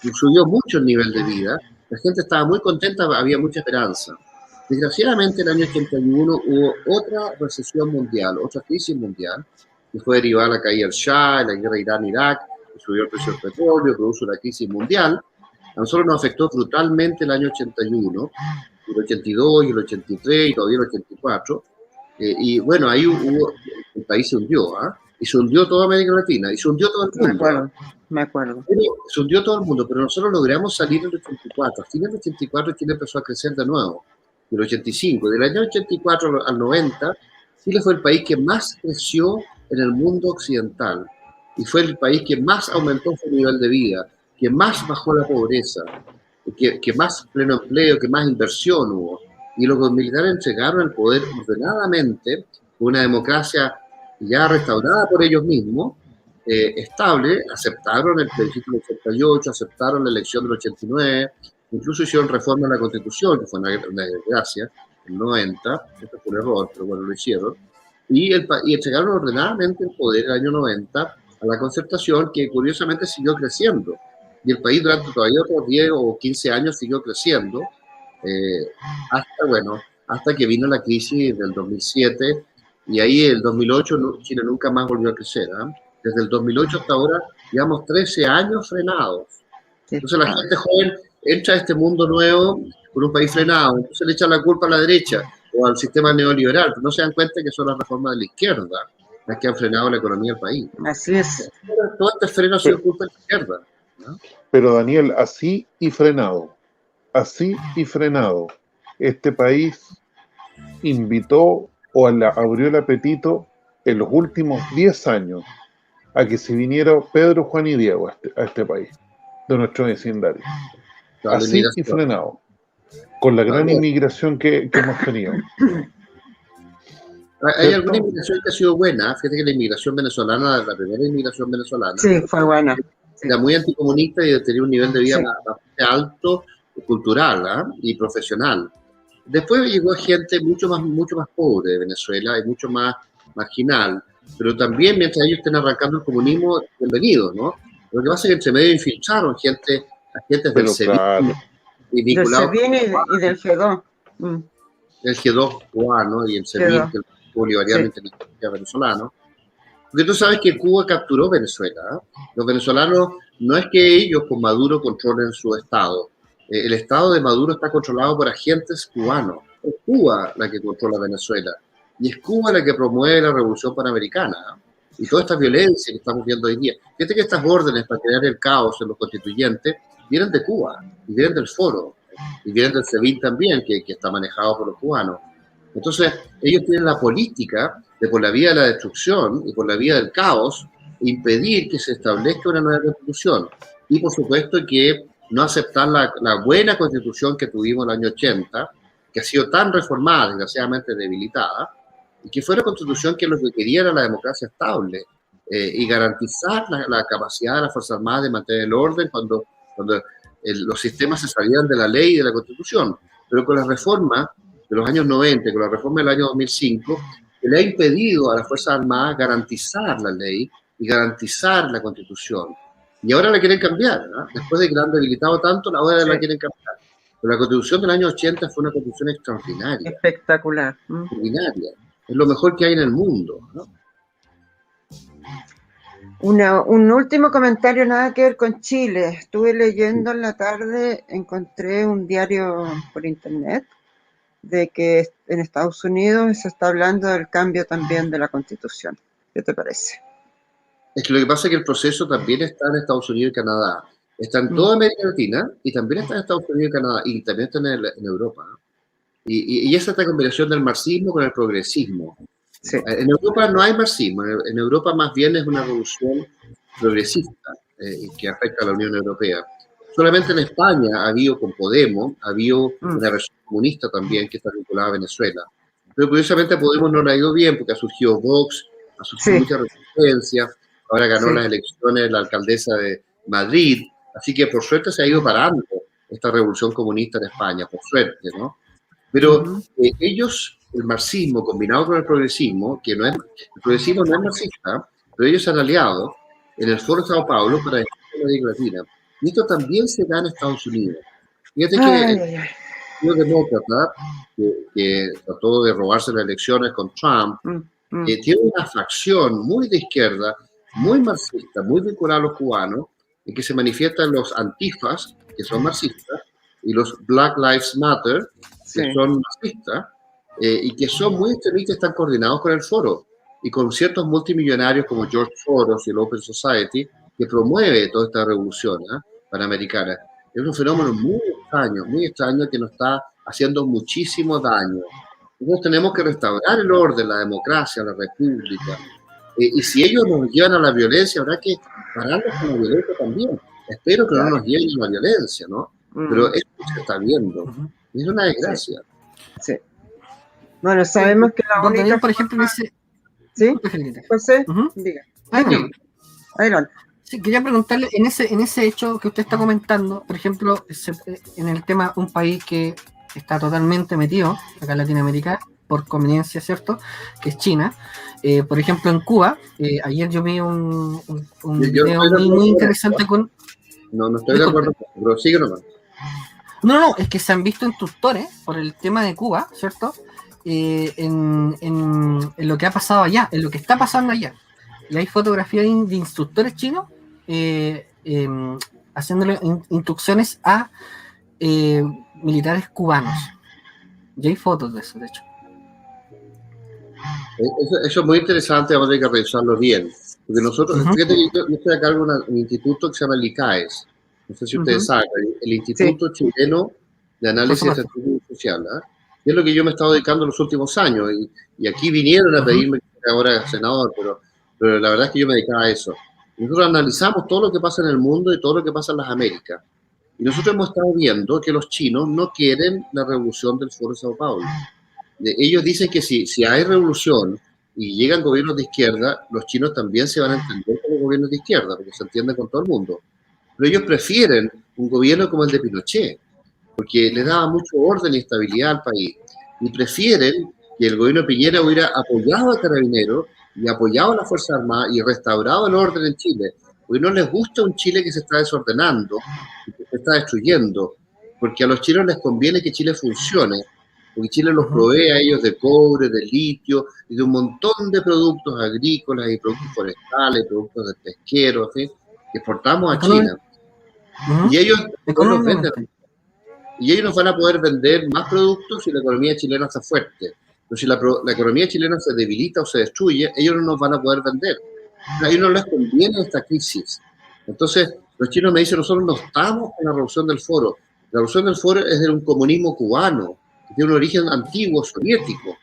y subió mucho el nivel de vida, la gente estaba muy contenta, había mucha esperanza. Desgraciadamente, en el año 81 hubo otra recesión mundial, otra crisis mundial, que fue derivada de la caída del Shah, la guerra Irán-Irak, que subió el precio del petróleo, produjo una crisis mundial. A nosotros nos afectó brutalmente el año 81, el 82 y el 83 y todavía el 84. Y bueno, ahí el país se hundió, y se hundió toda América Latina, y se hundió todo el mundo. Me acuerdo. Se hundió todo el mundo, pero nosotros logramos salir en el 84. A fines del 84 Chile empezó a crecer de nuevo, del 85. Del año 84 al 90, Chile fue el país que más creció en el mundo occidental, y fue el país que más aumentó su nivel de vida, que más bajó la pobreza, que más pleno empleo, que más inversión hubo. Y los militares entregaron el poder ordenadamente, una democracia ya restaurada por ellos mismos, estable, aceptaron el plebiscito del 88, aceptaron la elección del 89, incluso hicieron reforma en la Constitución, que fue una desgracia, en el 90, esto fue un error, pero bueno, lo hicieron, y entregaron ordenadamente el poder el año 90 a la Concertación, que curiosamente siguió creciendo, y el país durante todavía otros 10 o 15 años siguió creciendo, hasta que vino la crisis del 2007, y ahí el 2008 Chile nunca más volvió a crecer. Desde el 2008 hasta ahora llevamos 13 años frenados. Entonces la gente joven entra a este mundo nuevo con un país frenado, entonces le echan la culpa a la derecha o al sistema neoliberal, pero no se dan cuenta que son las reformas de la izquierda las que han frenado la economía del país. Así es. Todo este freno ha sido culpa de la izquierda, ¿no? Pero Daniel, así y frenado, este país invitó o abrió el apetito en los últimos 10 años a que se viniera Pedro, Juan y Diego a este país, de nuestro vecindario. Así y frenado, con la gran inmigración que hemos tenido. Hay alguna inmigración que ha sido buena. Fíjate que la inmigración venezolana, la primera inmigración venezolana, sí, fue buena. Era muy anticomunista y tenía un nivel de vida bastante alto, cultural y profesional. Después llegó gente mucho más pobre de Venezuela y mucho más marginal, pero también mientras ellos estén arrancando el comunismo, bienvenidos, ¿no? Lo que pasa es que entre medio infiltraron agentes del SEBIN y vinculados del SEBIN y del G2. El G2 cubano y el SEBIN, que es bolivarianamente venezolano. Porque tú sabes que Cuba capturó Venezuela. Los venezolanos, no es que ellos con Maduro controlen su estado. El estado de Maduro está controlado por agentes cubanos. Es Cuba la que controla Venezuela. Y es Cuba la que promueve la revolución panamericana. Y toda esta violencia que estamos viendo hoy día. Fíjate que estas órdenes para crear el caos en los constituyentes vienen de Cuba, y vienen del Foro, y vienen del SEBIN también, que está manejado por los cubanos. Entonces, ellos tienen la política de, por la vía de la destrucción y por la vía del caos, impedir que se establezca una nueva constitución. Y, por supuesto, que no aceptar la buena constitución que tuvimos en el año 80, que ha sido tan reformada, desgraciadamente debilitada, y que fue una constitución que lo que quería era la democracia estable y garantizar la capacidad de las Fuerzas Armadas de mantener el orden cuando los sistemas se salían de la ley y de la constitución. Pero con las reformas de los años 90, con la reforma del año 2005, que le ha impedido a las Fuerzas Armadas garantizar la ley y garantizar la Constitución. Y ahora la quieren cambiar, ¿no? Después de que la han debilitado tanto, ahora la quieren cambiar. Pero la Constitución del año 80 fue una Constitución extraordinaria. Espectacular. Extraordinaria. Es lo mejor que hay en el mundo, ¿no? Un último comentario, nada que ver con Chile. Estuve leyendo en la tarde, encontré un diario por internet de que en Estados Unidos se está hablando del cambio también de la Constitución. ¿Qué te parece? Es que lo que pasa es que el proceso también está en Estados Unidos y Canadá. Está en toda América Latina y también está en Estados Unidos y Canadá y también está en Europa. Y esa es la combinación del marxismo con el progresismo. Sí. En Europa no hay marxismo. En Europa más bien es una revolución progresista que afecta a la Unión Europea. Solamente en España ha habido, con Podemos, ha habido una versión comunista también que está vinculada a Venezuela. Pero curiosamente a Podemos no le ha ido bien porque ha surgido Vox, ha surgido mucha resistencia, ahora ganó las elecciones la alcaldesa de Madrid, así que por suerte se ha ido parando esta revolución comunista en España, por suerte, ¿no? Pero ellos, el marxismo combinado con el progresismo, que no es, el progresismo no es marxista, pero ellos se han aliado en el Foro de Sao Paulo para destruir América Latina. Y esto también se da en Estados Unidos. Fíjate que el Partido Demócrata, que trató de robarse las elecciones con Trump, tiene una facción muy de izquierda, muy marxista, muy vinculada a los cubanos, en que se manifiestan los antifas, que son marxistas, y los Black Lives Matter, que son marxistas, y que son muy extremistas, están coordinados con el Foro, y con ciertos multimillonarios como George Soros y el Open Society, que promueve toda esta revolución panamericana. Es un fenómeno muy extraño que nos está haciendo muchísimo daño. Nosotros tenemos que restaurar el orden, la democracia, la república. Y si ellos nos llevan a la violencia, habrá que pararlos con la violencia también. Espero que no nos lleven a la violencia, ¿no? Pero esto se está viendo. Es una desgracia. Sí. Bueno, sabemos que la única por ejemplo, dice... ¿Sí? José, diga. Adelante. Sí, quería preguntarle, en ese hecho que usted está comentando, por ejemplo, en el tema, un país que está totalmente metido acá en Latinoamérica, por conveniencia, ¿cierto? Que es China. Por ejemplo, en Cuba, ayer yo vi un video muy interesante con... No estoy de acuerdo, pero sigue nomás. No, es que se han visto instructores por el tema de Cuba, ¿cierto? En lo que ha pasado allá, en lo que está pasando allá. Y hay fotografías de instructores chinos haciéndole instrucciones a militares cubanos. Y hay fotos de eso, de hecho. Eso es muy interesante, vamos a tener que revisarlo bien. Porque nosotros, fíjate que yo estoy a cargo de un instituto que se llama el ICAES. No sé si ustedes saben, el Instituto Chileno de Análisis Estratégico y Social. Y es lo que yo me he estado dedicando los últimos años. Y aquí vinieron a pedirme que ahora senador, pero la verdad es que yo me dedicaba a eso. Y nosotros analizamos todo lo que pasa en el mundo y todo lo que pasa en las Américas. Y nosotros hemos estado viendo que los chinos no quieren la revolución del Foro de Sao Paulo. Ellos dicen que si hay revolución y llegan gobiernos de izquierda, los chinos también se van a entender como gobiernos de izquierda, porque se entienden con todo el mundo. Pero ellos prefieren un gobierno como el de Pinochet, porque le daba mucho orden y estabilidad al país. Y prefieren que el gobierno de Piñera hubiera apoyado a Carabineros y apoyado a las Fuerzas Armadas y restaurado el orden en Chile. Porque no les gusta un Chile que se está desordenando, que se está destruyendo, porque a los chinos les conviene que Chile funcione, porque Chile los provee a ellos de cobre, de litio y de un montón de productos agrícolas y productos forestales, productos de pesqueros, ¿sí? Que exportamos a China. Y ellos nos venden. Y ellos nos van a poder vender más productos si la economía chilena está fuerte. Pero si la economía chilena se debilita o se destruye, ellos no nos van a poder vender. A ellos no les conviene esta crisis. Entonces, los chinos me dicen, nosotros no estamos en la revolución del Foro. La revolución del Foro es de un comunismo cubano, que tiene un origen antiguo, soviético.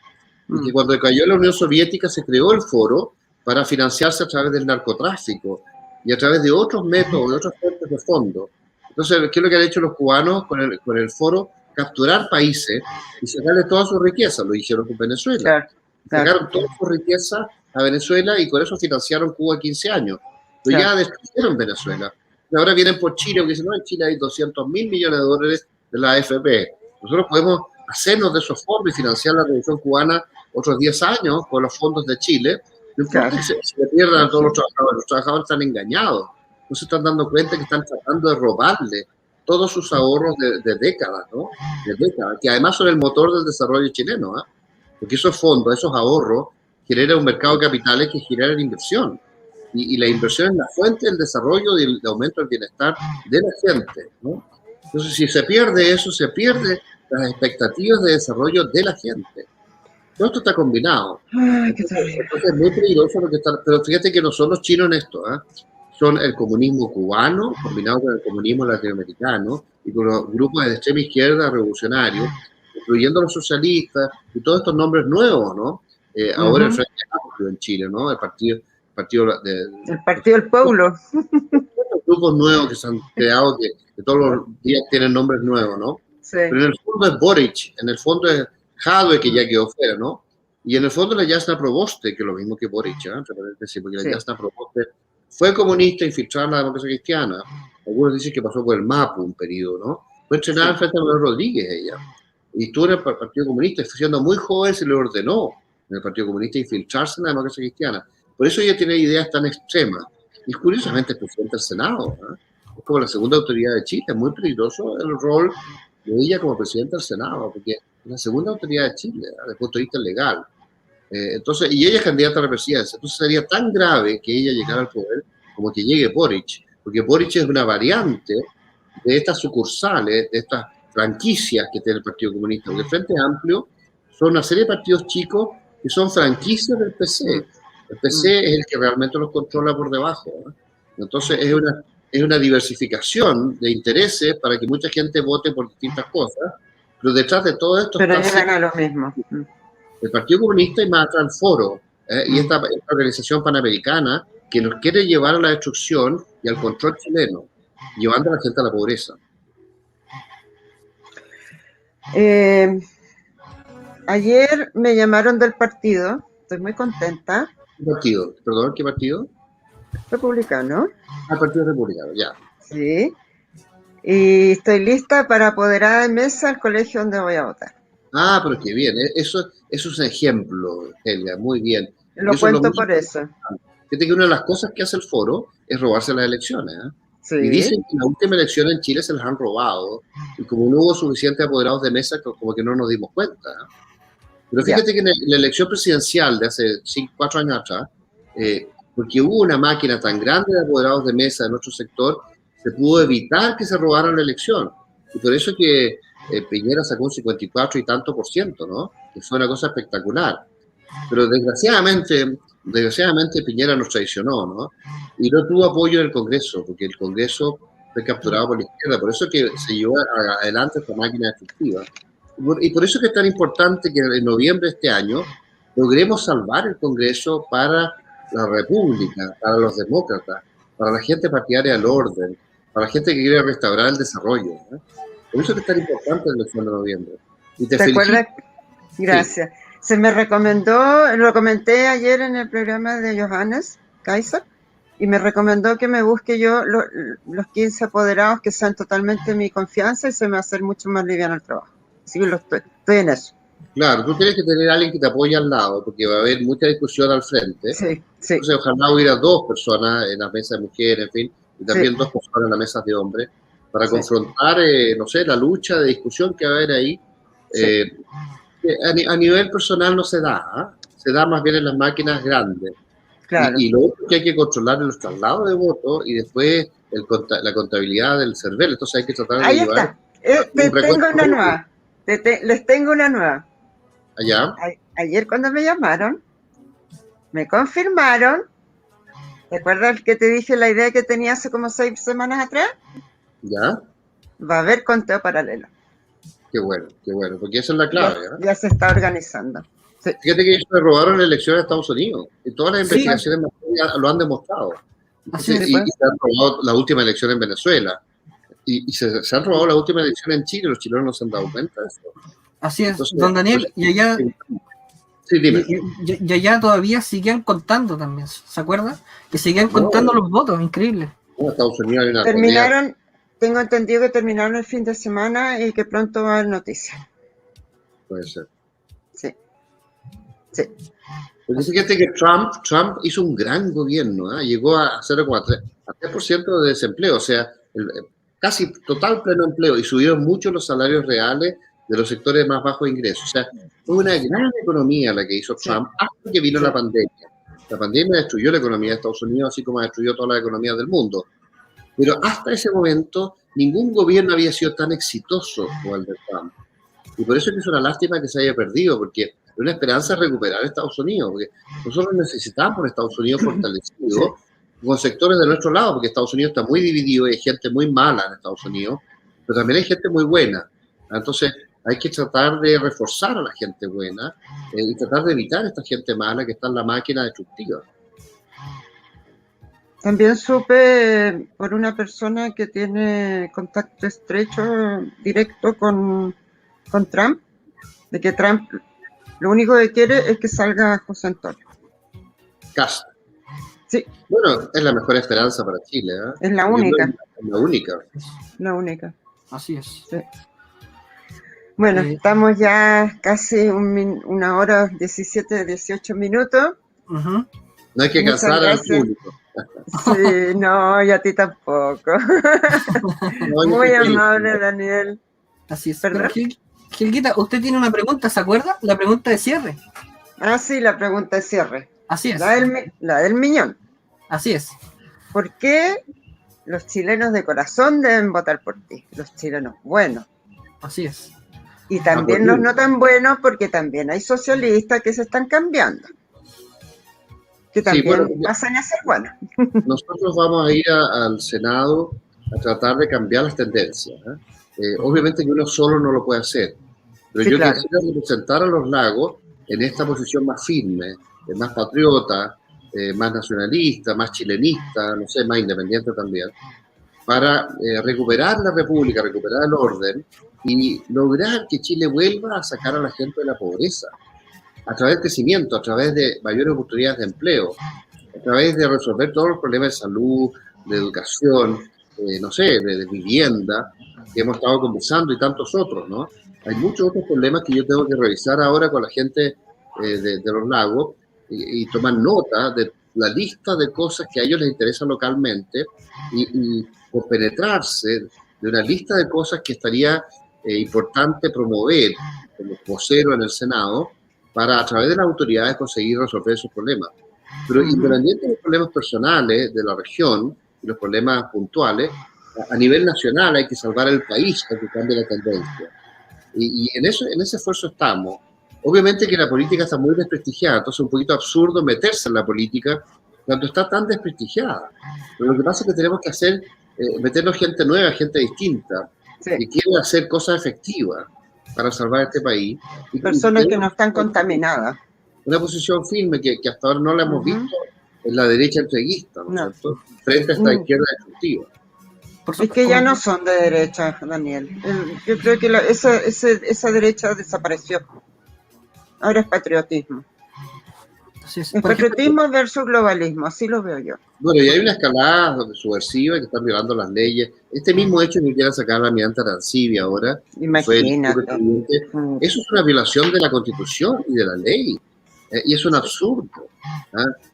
Y que cuando cayó la Unión Soviética se creó el Foro para financiarse a través del narcotráfico y a través de otros métodos, de otras fuentes de fondo. Entonces, ¿qué es lo que han hecho los cubanos con el Foro? Capturar países y sacarle toda su riqueza. Lo hicieron con Venezuela. Sacaron toda su riqueza a Venezuela y con eso financiaron Cuba 15 años. Pero ya destruyeron Venezuela. Y ahora vienen por Chile, porque dicen, no, en Chile hay 200.000 millones de dólares de la AFP. Nosotros podemos hacernos de esos fondos y financiar la revolución cubana otros 10 años con los fondos de Chile. No importa que se pierdan a todos los trabajadores están engañados. No se están dando cuenta que están tratando de robarle todos sus ahorros de décadas, ¿no? De décadas, que además son el motor del desarrollo chileno, ¿eh? Porque esos fondos, esos ahorros, generan un mercado de capitales que generan inversión. Y la inversión es la fuente del desarrollo y el aumento del bienestar de la gente, ¿no? Entonces, si se pierde eso, se pierde las expectativas de desarrollo de la gente. Todo esto está combinado. Entonces, es muy peligroso lo que está. Pero fíjate que no son los chinos en esto, ¿eh? Son el comunismo cubano combinado con el comunismo latinoamericano y con los grupos de extrema izquierda revolucionarios, incluyendo los socialistas y todos estos nombres nuevos, ¿no? Ahora el Frente Amplio en Chile, ¿no? El Partido del Pueblo. Los grupos nuevos que se han creado que todos los días tienen nombres nuevos, ¿no? Sí. Pero en el fondo es Boric, en el fondo es Jadwe, que ya quedó fuera, ¿no? Y en el fondo la Jasna Proboste, que es lo mismo que Boric, ¿eh? Porque la Jasna Proboste fue comunista, infiltrada en la democracia cristiana. Algunos dicen que pasó por el MAPU un periodo, ¿no? Fue entrenada frente a Manuel Rodríguez ella. Y estuvo en el Partido Comunista. Siendo muy joven se le ordenó en el Partido Comunista infiltrarse en la democracia cristiana. Por eso ella tiene ideas tan extremas. Y curiosamente es presidente del Senado, ¿no? Es como la segunda autoridad de Chile. Es muy peligroso el rol de ella como presidenta del Senado, porque es la segunda autoridad de Chile, ¿no? Desde el punto de vista legal. Entonces, y ella es candidata a la presidencia. Entonces sería tan grave que ella llegara al poder como que llegue Boric, porque Boric es una variante de estas sucursales, de estas franquicias que tiene el Partido Comunista, porque el Frente Amplio son una serie de partidos chicos que son franquicias del PC. El PC es el que realmente los controla por debajo, ¿no? Entonces es una diversificación de intereses para que mucha gente vote por distintas cosas, pero detrás de todo esto pero llegan a lo mismo. El Partido Comunista y más atrás el Foro, y esta organización panamericana que nos quiere llevar a la destrucción y al control chileno, llevando a la gente a la pobreza. Ayer me llamaron del partido, estoy muy contenta. ¿Qué partido? Perdón, ¿qué partido? Republicano. El Partido Republicano, ya. Sí. Y estoy lista para apoderar de mesa al colegio donde voy a votar. Ah, pero qué bien. Eso es un ejemplo, Helga, muy bien. Lo eso cuento por eso. Fíjate que una de las cosas que hace el Foro es robarse las elecciones, ¿eh? Sí. Y dicen que la última elección en Chile se las han robado, y como no hubo suficientes apoderados de mesa, como que no nos dimos cuenta, ¿eh? Pero fíjate que en la elección presidencial de hace 4 años atrás, porque hubo una máquina tan grande de apoderados de mesa en nuestro sector, se pudo evitar que se robaran la elección. Y por eso que Piñera sacó un 54 y tanto %, ¿no? Que fue una cosa espectacular. Pero desgraciadamente Piñera nos traicionó, ¿no? Y no tuvo apoyo en el Congreso, porque el Congreso fue capturado por la izquierda. Por eso que se llevó adelante esta máquina destructiva. Y por eso que es tan importante que en noviembre de este año logremos salvar el Congreso para la República, para los demócratas, para la gente partidaria del orden, para la gente que quiere restaurar el desarrollo, ¿no? Por eso que es tan importante la elección de noviembre. Y te acuerdas? Gracias. Sí. Se me recomendó, lo comenté ayer en el programa de Johannes Kaiser, y me recomendó que me busque yo los 15 apoderados que sean totalmente mi confianza y se me va a hacer mucho más liviano el trabajo. Así que estoy en eso. Claro, tú tienes que tener a alguien que te apoye al lado, porque va a haber mucha discusión al frente. Sí, sí. Entonces, ojalá hubiera 2 personas en la mesa de mujeres, en fin, y también 2 personas en la mesa de hombres, para confrontar, no sé, la lucha de discusión que va a haber ahí. A nivel personal no se da, ¿eh? Se da más bien en las máquinas grandes. Claro. Y lo otro que hay que controlar es los traslados de votos y después la contabilidad del CERVEL. Entonces hay que tratar de ahí llevar. Les tengo una nueva. ¿Allá? Ayer cuando me llamaron, me confirmaron. ¿Te acuerdas que te dije la idea que tenía hace como 6 semanas atrás? ¿Ya? Va a haber conteo paralelo. Qué bueno, porque esa es la clave. Ya se está organizando. Sí. Fíjate que ellos se robaron la elección de Estados Unidos y todas las investigaciones lo han demostrado. Así y se han robado la última elección en Venezuela. Y se han robado la última elección en Chile, los chilenos no se han dado cuenta de eso. Así es. Entonces, don Daniel, y allá... Sí, dime. Y allá todavía seguían contando también, ¿se acuerda? Que seguían contando los votos, increíble. Estados Unidos hay una terminaron, tengo entendido que terminaron el fin de semana y que pronto va a haber noticias. Puede ser. Sí. Porque fíjate que Trump hizo un gran gobierno, ¿eh? Llegó a 0,3% de desempleo, o sea, casi total pleno empleo, y subieron mucho los salarios reales de los sectores más bajos de ingresos. O sea, fue una gran economía la que hizo Trump hasta que vino la pandemia. La pandemia destruyó la economía de Estados Unidos, así como destruyó todas las economías del mundo. Pero hasta ese momento, ningún gobierno había sido tan exitoso como el de Trump. Y por eso es una lástima que se haya perdido, porque es una esperanza de recuperar Estados Unidos, porque nosotros necesitamos Estados Unidos fortalecido con sectores de nuestro lado, porque Estados Unidos está muy dividido y hay gente muy mala en Estados Unidos, pero también hay gente muy buena. Entonces, hay que tratar de reforzar a la gente buena y tratar de evitar a esta gente mala que está en la máquina destructiva. También supe por una persona que tiene contacto estrecho, directo con Trump, de que Trump lo único que quiere es que salga José Antonio. Cast. Sí. Bueno, es la mejor esperanza para Chile, ¿eh? Es la única. Es la única. La única. Así es. Sí. Bueno, estamos ya casi una hora 17, 18 minutos. Uh-huh. No hay que cansar al público. Sí, no, y a ti tampoco. Muy amable, Daniel. Así es. ¿Verdad? Gilguita, usted tiene una pregunta, ¿se acuerda? La pregunta de cierre. Ah, sí, la pregunta de cierre. Así es. La del millón. Así es. ¿Por qué los chilenos de corazón deben votar por ti? Los chilenos buenos. Así es. Y también los no tan buenos, porque también hay socialistas que se están cambiando. Que también pasan a ser buenos. Nosotros vamos a ir al Senado a tratar de cambiar las tendencias. Obviamente que uno solo no lo puede hacer, pero sí, yo quisiera representar a los lagos en esta posición más firme, más patriota, más nacionalista, más chilenista, no sé, más independiente también, para recuperar la república, recuperar el orden y lograr que Chile vuelva a sacar a la gente de la pobreza, a través del crecimiento, a través de mayores oportunidades de empleo, a través de resolver todos los problemas de salud, de educación, no sé, de vivienda, que hemos estado conversando y tantos otros, ¿no? Hay muchos otros problemas que yo tengo que revisar ahora con la gente de los lagos y tomar nota de la lista de cosas que a ellos les interesan localmente y compenetrarse de una lista de cosas que estaría importante promover como vocero en el Senado para a través de las autoridades conseguir resolver esos problemas. Pero independientemente de los problemas personales de la región y los problemas puntuales, a nivel nacional hay que salvar el país para que cambie la tendencia. Y en ese esfuerzo estamos. Obviamente que la política está muy desprestigiada, entonces es un poquito absurdo meterse en la política cuando está tan desprestigiada. Pero lo que pasa es que tenemos que hacer, meternos gente nueva, gente distinta, sí, que quiere hacer cosas efectivas para salvar este país. Y personas que no están contaminadas. Una posición firme que hasta ahora no la hemos visto en la derecha entreguista, ¿no es cierto? Frente a esta izquierda destructiva. Es que ya no son de derecha, Daniel. Yo creo que esa derecha desapareció. Ahora es patriotismo. Es patriotismo versus globalismo, así lo veo yo. Bueno, y hay una escalada subversiva que están violando las leyes. Este mismo hecho que quiera sacar la almirante Arancibia ahora, imagínate. Eso es una violación de la Constitución y de la ley. Y es un absurdo.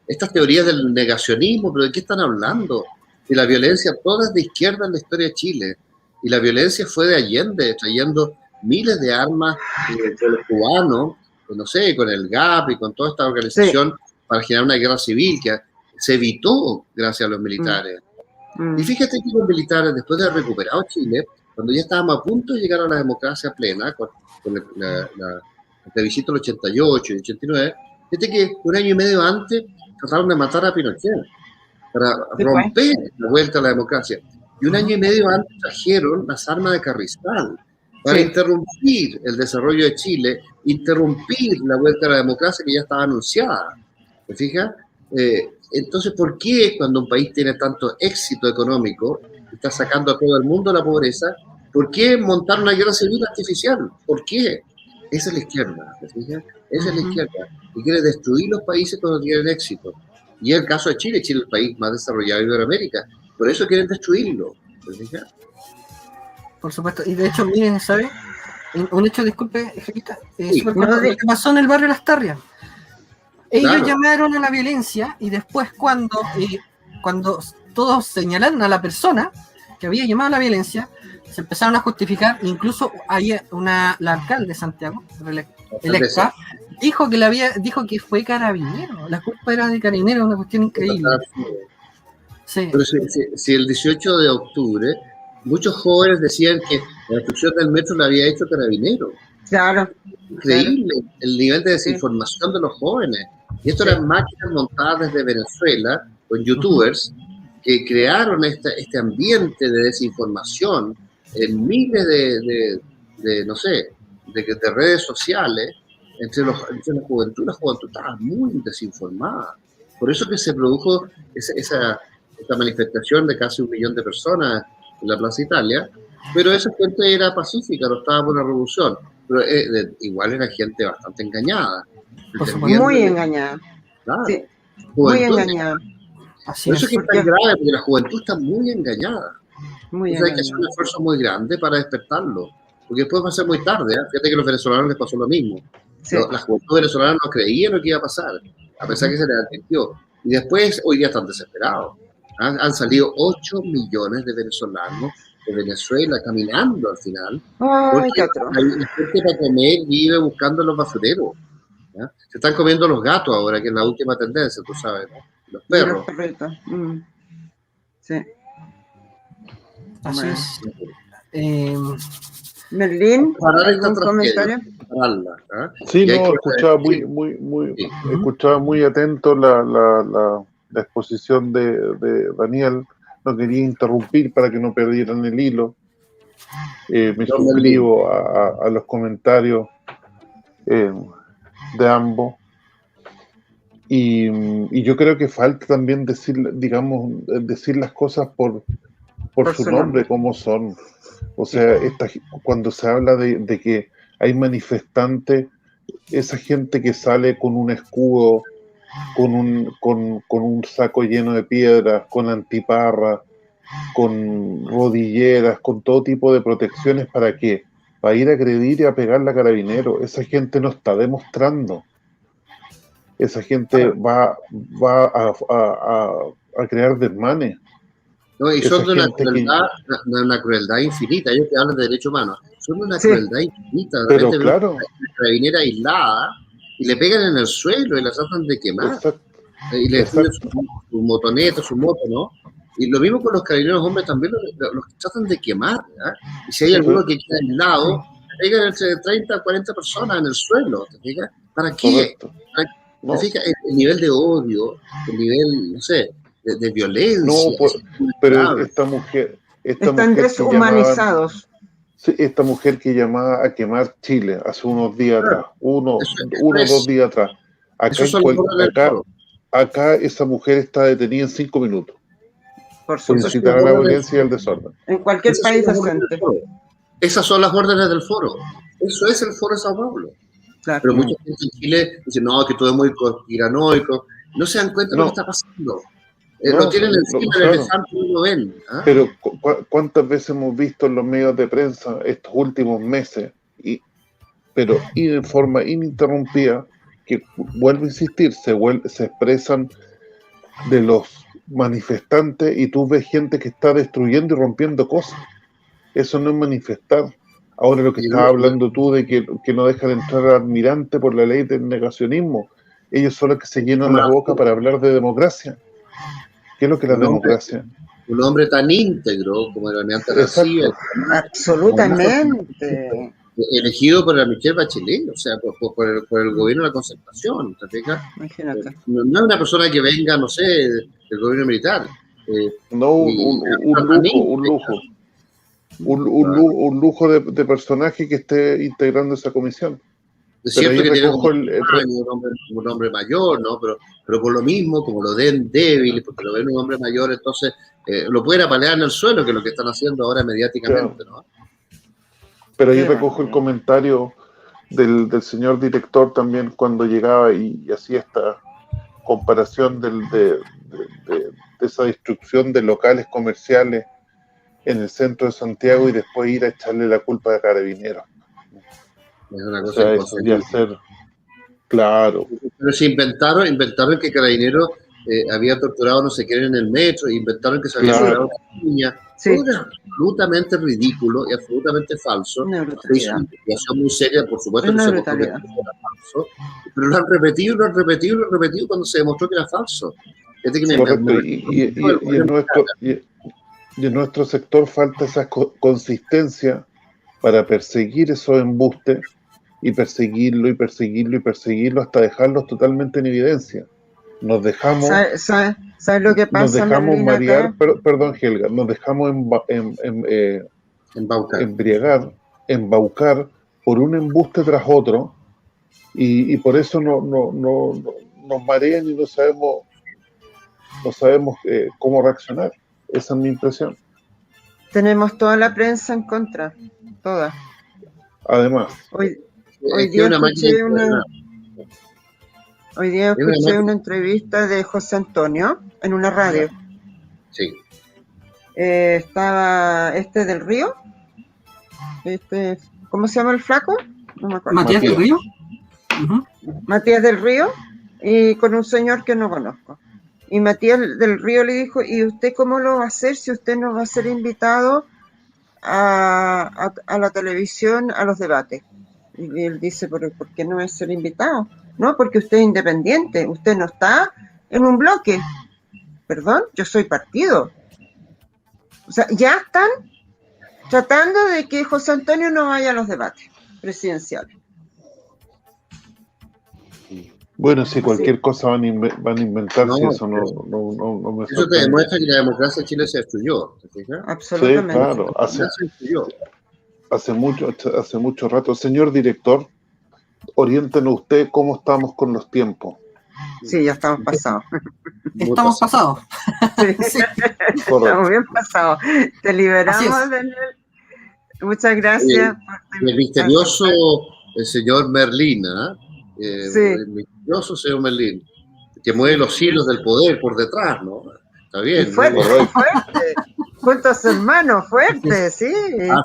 Estas teorías del negacionismo, ¿pero de qué están hablando? De la violencia, toda es de izquierda en la historia de Chile. Y la violencia fue de Allende, trayendo miles de armas de los cubanos, no sé, con el GAP y con toda esta organización para generar una guerra civil que se evitó gracias a los militares. Y fíjate que los militares, después de haber recuperado Chile, cuando ya estábamos a punto de llegar a la democracia plena, con el plebiscito del 88 y 89, fíjate que un año y medio antes trataron de matar a Pinochet para romper la vuelta a la democracia. Y un año y medio antes trajeron las armas de Carrizal para interrumpir el desarrollo de Chile, interrumpir la vuelta a la democracia que ya estaba anunciada. ¿Te fijas? Entonces, ¿por qué cuando un país tiene tanto éxito económico, está sacando a todo el mundo de la pobreza, por qué montar una guerra civil artificial? ¿Por qué? Esa es la izquierda, ¿te fijas? Esa es la izquierda. Y quiere destruir los países cuando tienen éxito. Y es el caso de Chile. Chile es el país más desarrollado de Iberoamérica. Por eso quieren destruirlo. ¿Te fijas? Por supuesto. Y de hecho, miren, ¿sabe? Un hecho, disculpe, lo que pasó en el barrio Las Tarrias. Ellos llamaron a la violencia y después cuando todos señalaron a la persona que había llamado a la violencia, se empezaron a justificar. Incluso la alcalde de Santiago, electa, dijo que fue carabinero. La culpa era de carabinero, una cuestión increíble. Sí. Pero si el 18 de octubre muchos jóvenes decían que la destrucción del metro la había hecho carabinero. Claro. Increíble el nivel de desinformación de los jóvenes. Y esto eran máquinas montadas desde Venezuela con youtubers que crearon este ambiente de desinformación en miles de redes sociales entre la juventud. La juventud estaba muy desinformada. Por eso que se produjo esta manifestación de casi 1 millón de personas en la Plaza Italia, pero esa gente era pacífica, no estaba por una revolución, pero igual era gente bastante engañada. Muy engañada. Claro. Sí, muy engañada. Así Por eso es. es que es tan grave, porque la juventud está muy engañada. Muy Entonces hay que hacer un esfuerzo muy grande para despertarlo, porque después va a ser muy tarde. Fíjate que a los venezolanos les pasó lo mismo. Sí. La juventud venezolana no creía lo que iba a pasar, a pesar que se les advirtió. Y después, hoy día están desesperados. Han salido 8 millones de venezolanos de Venezuela caminando al final, Ay, porque qué atroz. la gente para comer vive buscando los basureros. ¿Ya? Se están comiendo los gatos ahora, que es la última tendencia, tú sabes, ¿no? Los Y los perros. perritos. Sí. Así Bueno. es. Merlín, Parar esta ¿algún tragedia, comentario? pararla, ¿ah? Sí, Y hay no, que- escuchaba Sí. escuchaba muy atento la exposición de Daniel. No quería interrumpir para que no perdieran el hilo. Me Don suscribo a los comentarios de ambos. Y yo creo que falta también decir, digamos, decir las cosas por su nombre, como son. O sea, cuando se habla de que hay manifestantes, esa gente que sale con un escudo, con un saco lleno de piedras, con antiparras, con rodilleras, con todo tipo de protecciones, ¿para qué? Para ir a agredir y a pegarle a Carabineros. Esa gente no está demostrando. Esa gente va a crear desmanes. No, y Esa son gente que... de una crueldad infinita. Ellos que hablan de derechos humanos, son de una Sí. crueldad infinita. De Pero repente ven claro, una carabinera aislada y le pegan en el suelo y la tratan de quemar. exacto. Y le destruyen su motoneta, su moto, ¿no? Y lo mismo con los carabineros hombres, también los tratan de quemar. ¿Ya? Y si hay Sí, alguno que queda aislado, le pegan entre 30 a 40 personas en el suelo. ¿Te fijas? ¿Para qué? Correcto. ¿Te No, fijas? El nivel de odio, el nivel, no sé, de violencia. no, pues, Es muy pero grave. esta mujer Están que llamaba, deshumanizados. sí, esta mujer que llamaba a quemar Chile hace unos días Claro, atrás, uno o eso 2 días atrás, esos son los órdenes del foro. acá esa mujer está detenida en 5 minutos Por por supuesto. incitar a la violencia y al desorden. En cualquier Esas país son las órdenes decente. del foro. Esas son las órdenes del foro. Eso es el foro de Sao Paulo. Claro. Pero mucha gente en Chile dice, no, que todo es muy conspiranoico. No se dan cuenta de lo que está pasando. Lo tienen encima del claro. elefante y no lo ven. ¿Ah? Pero ¿cuántas veces hemos visto en los medios de prensa estos últimos meses, pero de forma ininterrumpida, que vuelvo a insistir, se expresan de los manifestantes y tú ves gente que está destruyendo y rompiendo cosas? Eso no es manifestar. Ahora lo que estabas hablando tú de que no dejan entrar al almirante por la ley del negacionismo, ellos son los que se llenan la boca para hablar de democracia. ¿Qué es lo que es la democracia? Un hombre tan íntegro como el almirante García. Absolutamente. Elegido por la Michelle Bachelet, o sea, por el gobierno de la concertación. ¿Te fijas? Imagínate. No es una persona que venga, no sé, del gobierno militar. No, un lujo de personaje que esté integrando esa comisión. Es cierto que tiene un hombre mayor, ¿no? Pero por lo mismo, como lo den débil, porque lo ven un hombre mayor, entonces lo pueden apalear en el suelo, que es lo que están haciendo ahora mediáticamente, ¿no? Pero yo recojo el comentario del señor director también cuando llegaba y hacía esta comparación de esa destrucción de locales comerciales en el centro de Santiago y después ir a echarle la culpa a Carabineros. Es una cosa hacer, claro. Pero se inventaron que Carabineros había torturado no sé quién en el metro, inventaron que se había violado una niña. Sí. Todo era absolutamente ridículo y absolutamente falso. Se hizo una investigación muy seria, por supuesto que se mostró que era falso, pero lo han repetido y lo han repetido y lo han repetido cuando se demostró que era falso. Correcto, y en nuestro sector falta esa consistencia para perseguir esos embustes y perseguirlo hasta dejarlos totalmente en evidencia. Nos dejamos... ¿Sabes lo que pasa? Nos dejamos marear, perdón Helga, nos dejamos embaucar por un embuste tras otro y por eso nos marean y no sabemos cómo reaccionar. Esa es mi impresión. Tenemos toda la prensa en contra, toda. Además. Hoy día escuché Hoy día escuché una entrevista de José Antonio en una radio. Sí. Estaba del Río. ¿Cómo se llama el flaco? No me acuerdo. Matías del Río. Matías del Río, y con un señor que no conozco. Y Matías del Río le dijo, ¿y usted cómo lo va a hacer si usted no va a ser invitado a la televisión, a los debates? Y él dice, ¿por qué no es ser invitado? No, porque usted es independiente, usted no está en un bloque. Perdón, yo soy partido. O sea, ya están tratando de que José Antonio no vaya a los debates presidenciales. Bueno, si cualquier cosa van a inventar, si eso no me Eso te demuestra que la democracia en Chile se destruyó, ¿te fijas? Absolutamente. Sí, claro, hace mucho rato. Señor director, oriéntenos usted cómo estamos con los tiempos. Sí, ya estamos pasados. Estamos pasados. Sí. Estamos bien pasados. Te liberamos, Daniel. Muchas gracias. El misterioso señor Merlín, Sí. El misterioso señor Merlín, que mueve los hilos del poder por detrás, ¿no? Está bien. Y fuerte. Junto a su hermano, fuerte, sí.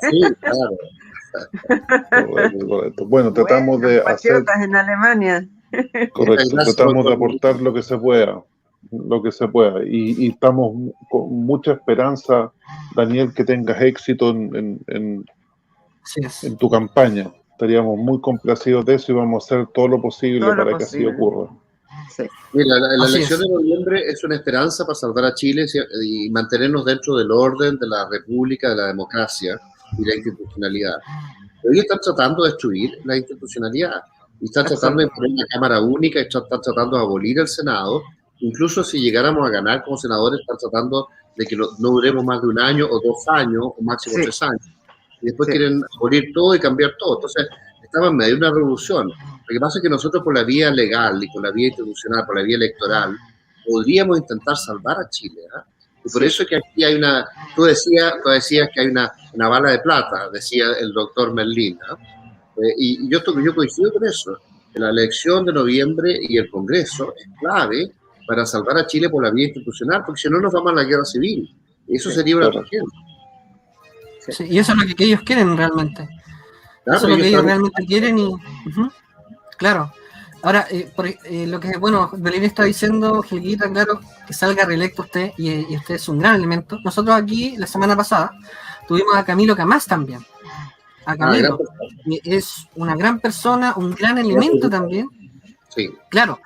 Sí, claro. Correcto. Bueno, tratamos de hacer... en Alemania. Correcto, tratamos de aportar lo que se pueda. Y estamos con mucha esperanza, Daniel, que tengas éxito en tu campaña. Estaríamos muy complacidos de eso y vamos a hacer todo lo posible para que así ocurra. Sí. Mira, la elección de noviembre es una esperanza para salvar a Chile y mantenernos dentro del orden de la república, de la democracia y la institucionalidad. Hoy están tratando de destruir la institucionalidad y están tratando de poner una Cámara única y están tratando de abolir el Senado. Incluso si llegáramos a ganar como senadores, están tratando de que no duremos más de 1 año o 2 años o máximo 3 años. Y después quieren abolir todo y cambiar todo. Entonces, estamos en medio de una revolución. Lo que pasa es que nosotros por la vía legal y por la vía institucional, por la vía electoral, podríamos intentar salvar a Chile. Y por eso es que aquí hay una... Tú decías que hay una bala de plata, decía el doctor Merlín. Y yo coincido con eso. La elección de noviembre y el Congreso es clave para salvar a Chile por la vía institucional, porque si no nos vamos a la guerra civil. Y eso sería una tragedia. Sí, y eso es lo que ellos quieren realmente. Claro, eso es lo que ellos realmente quieren y... claro. Ahora, lo que, Belén está diciendo, Helguita, claro, que salga reelecto usted y usted es un gran elemento. Nosotros aquí, la semana pasada, tuvimos a Camilo Camás también. A Camilo. Es una gran persona, un gran elemento también. Sí. Claro.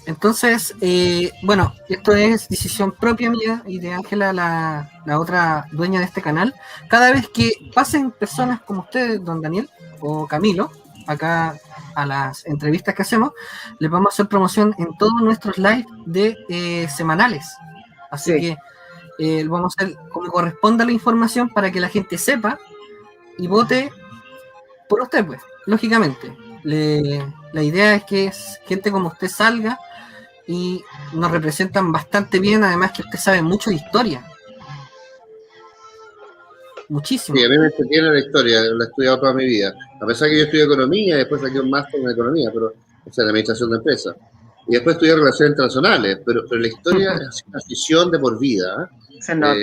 Entonces, esto es decisión propia mía y de Ángela, la otra dueña de este canal. Cada vez que pasen personas como ustedes, don Daniel o Camilo, acá a las entrevistas que hacemos, les vamos a hacer promoción en todos nuestros live de semanales. Así que vamos a hacer como corresponda la información para que la gente sepa y vote por usted, pues, lógicamente. La idea es que gente como usted salga y nos representan bastante bien, además que usted sabe mucho de historia. Muchísimo. Sí, a mí me entretiene la historia, la he estudiado toda mi vida. A pesar que yo estudié economía y después saqué un máster en economía, en administración de empresas. Y después estudié relaciones internacionales, pero la historia es una afición de por vida. Se nota,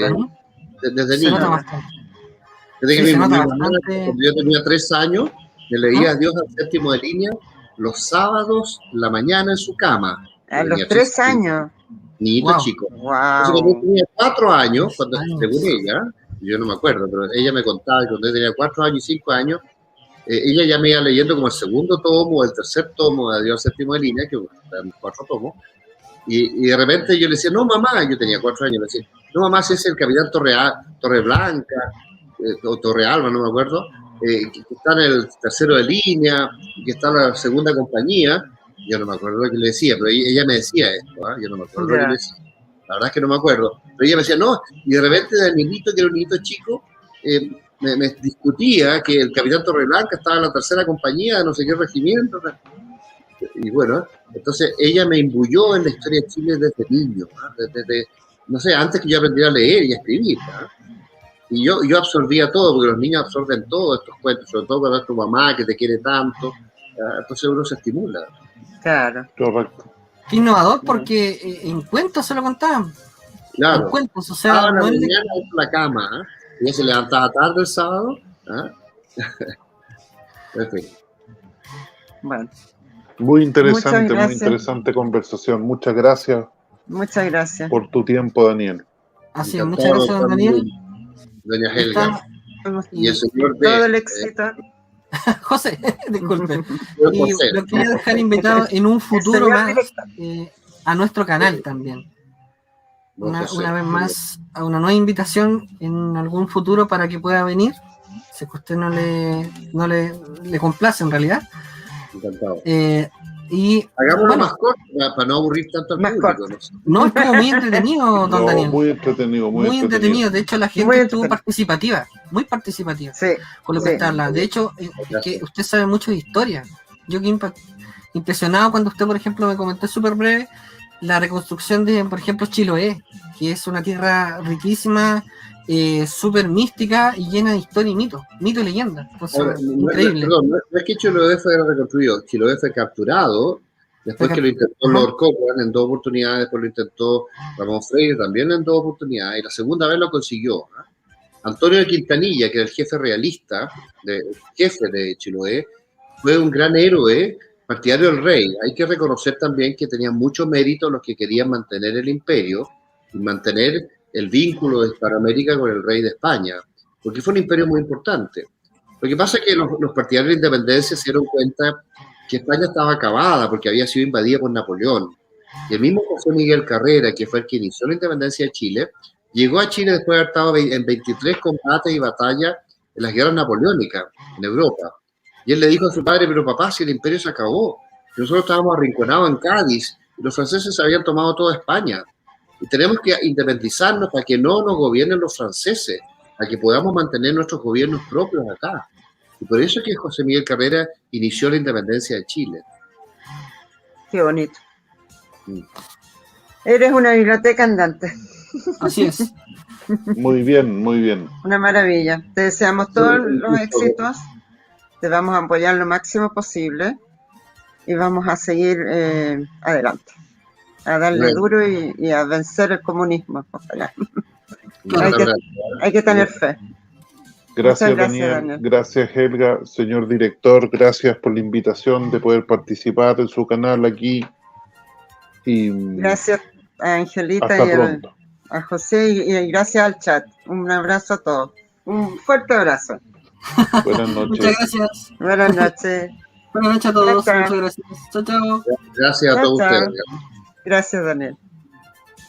desde se niño. Nota bastante. Desde que Sí, mi mamá, bastante. cuando yo tenía 3 años, le leía a Dios al séptimo de línea los sábados en la mañana en su cama. A los 3 años. Niñito chico. Entonces, cuando yo tenía 4 años, según ella, yo no me acuerdo, pero ella me contaba que cuando yo tenía 4 años y 5 años, ella ya me iba leyendo como el segundo tomo, el tercer tomo de Dios al séptimo de línea, que eran 4 tomos, y de repente yo le decía, no mamá, yo tenía 4 años, le decía, no mamá, ese es el capitán Torreblanca, o Torrealba, no me acuerdo, que está en el tercero de línea, que está en la segunda compañía. Yo no me acuerdo lo que le decía, pero ella me decía esto, yo no me acuerdo lo que le decía. La verdad es que no me acuerdo. Pero ella me decía, no, y de repente Danielito, que era un niñito chico, me discutía que el capitán Torreblanca estaba en la tercera compañía de no sé qué regimiento. Y bueno, entonces ella me imbuyó en la historia de Chile desde niño, desde, no sé, antes que yo aprendiera a leer y a escribir. Y yo absorbía todo, porque los niños absorben todo estos cuentos, sobre todo cuando es tu mamá que te quiere tanto. Entonces uno se estimula. Claro. Correcto. Qué innovador, porque en cuentos se lo contaban. Claro. En cuentos, o sea, La no es mañana en la cama, ¿eh? Y ella se levantaba tarde el sábado. ¿Eh? En fin. Bueno, Muy muchas interesante gracias. conversación. Muchas gracias Muchas gracias. por tu tiempo, Daniel. así es. Encantado, Muchas gracias, don Daniel. doña Helga. Y el señor Todo D. el éxito. José, disculpe. Señor Y José. lo quería dejar invitado en un futuro señor más director. a nuestro canal también. Don José. Una vez más, a una nueva invitación en algún futuro para que pueda venir. Si es que a usted no le complace en realidad. Encantado. Y Hagámoslo bueno, más corto para no aburrir tanto al Más público. corto. No sé. no, estuvo muy entretenido, don No, Daniel. muy entretenido, Muy entretenido. De hecho, la Muy gente estuvo entretenido. participativa, muy participativa Sí, con lo que sí. está hablando. De hecho, es que usted sabe mucho de historia. Yo quedé impresionado cuando usted, por ejemplo, me comentó súper breve la reconstrucción de, por ejemplo, Chiloé, que es una tierra riquísima, súper mística y llena de historia y mito y leyenda. Entonces, Ahora, increíble. Perdón, no es que Chiloé fue reconstruido, Chiloé fue capturado, después que lo intentó Ajá. Lord Cochrane en 2 oportunidades, después lo intentó Ramón Freire también en 2 oportunidades, y la segunda vez lo consiguió. Antonio de Quintanilla, que era el jefe realista, jefe de Chiloé, fue un gran héroe, partidario del rey. Hay que reconocer también que tenían mucho mérito los que querían mantener el imperio y mantener el vínculo de Hispanoamérica con el rey de España, porque fue un imperio muy importante. Lo que pasa es que los partidarios de la independencia se dieron cuenta que España estaba acabada porque había sido invadida por Napoleón. Y el mismo José Miguel Carrera, que fue el que inició la independencia de Chile, llegó a Chile después de haber estado en 23 combates y batallas en las guerras napoleónicas en Europa. Y él le dijo a su padre: pero papá, si el imperio se acabó, nosotros estábamos arrinconados en Cádiz y los franceses habían tomado toda España. Y tenemos que independizarnos para que no nos gobiernen los franceses, para que podamos mantener nuestros gobiernos propios acá. Y por eso es que José Miguel Carrera inició la independencia de Chile. Qué bonito. Eres una biblioteca andante. Así es. Muy bien, muy bien. Una maravilla. Te deseamos todos los éxitos. Te vamos a apoyar lo máximo posible. Y vamos a seguir adelante. A darle duro y a vencer el comunismo. Ojalá. Hay que tener fe. Gracias, Gracias, Daniel. Gracias, Helga. Señor director, gracias por la invitación de poder participar en su canal aquí. Y gracias a Angelita hasta y pronto. A José y gracias al chat. Un abrazo a todos. Un fuerte abrazo. Buenas noches. Muchas gracias. Buenas noches. Buenas noches a todos. Chao. Muchas gracias. Chao, chao. Gracias a todos ustedes. Gracias, Daniel.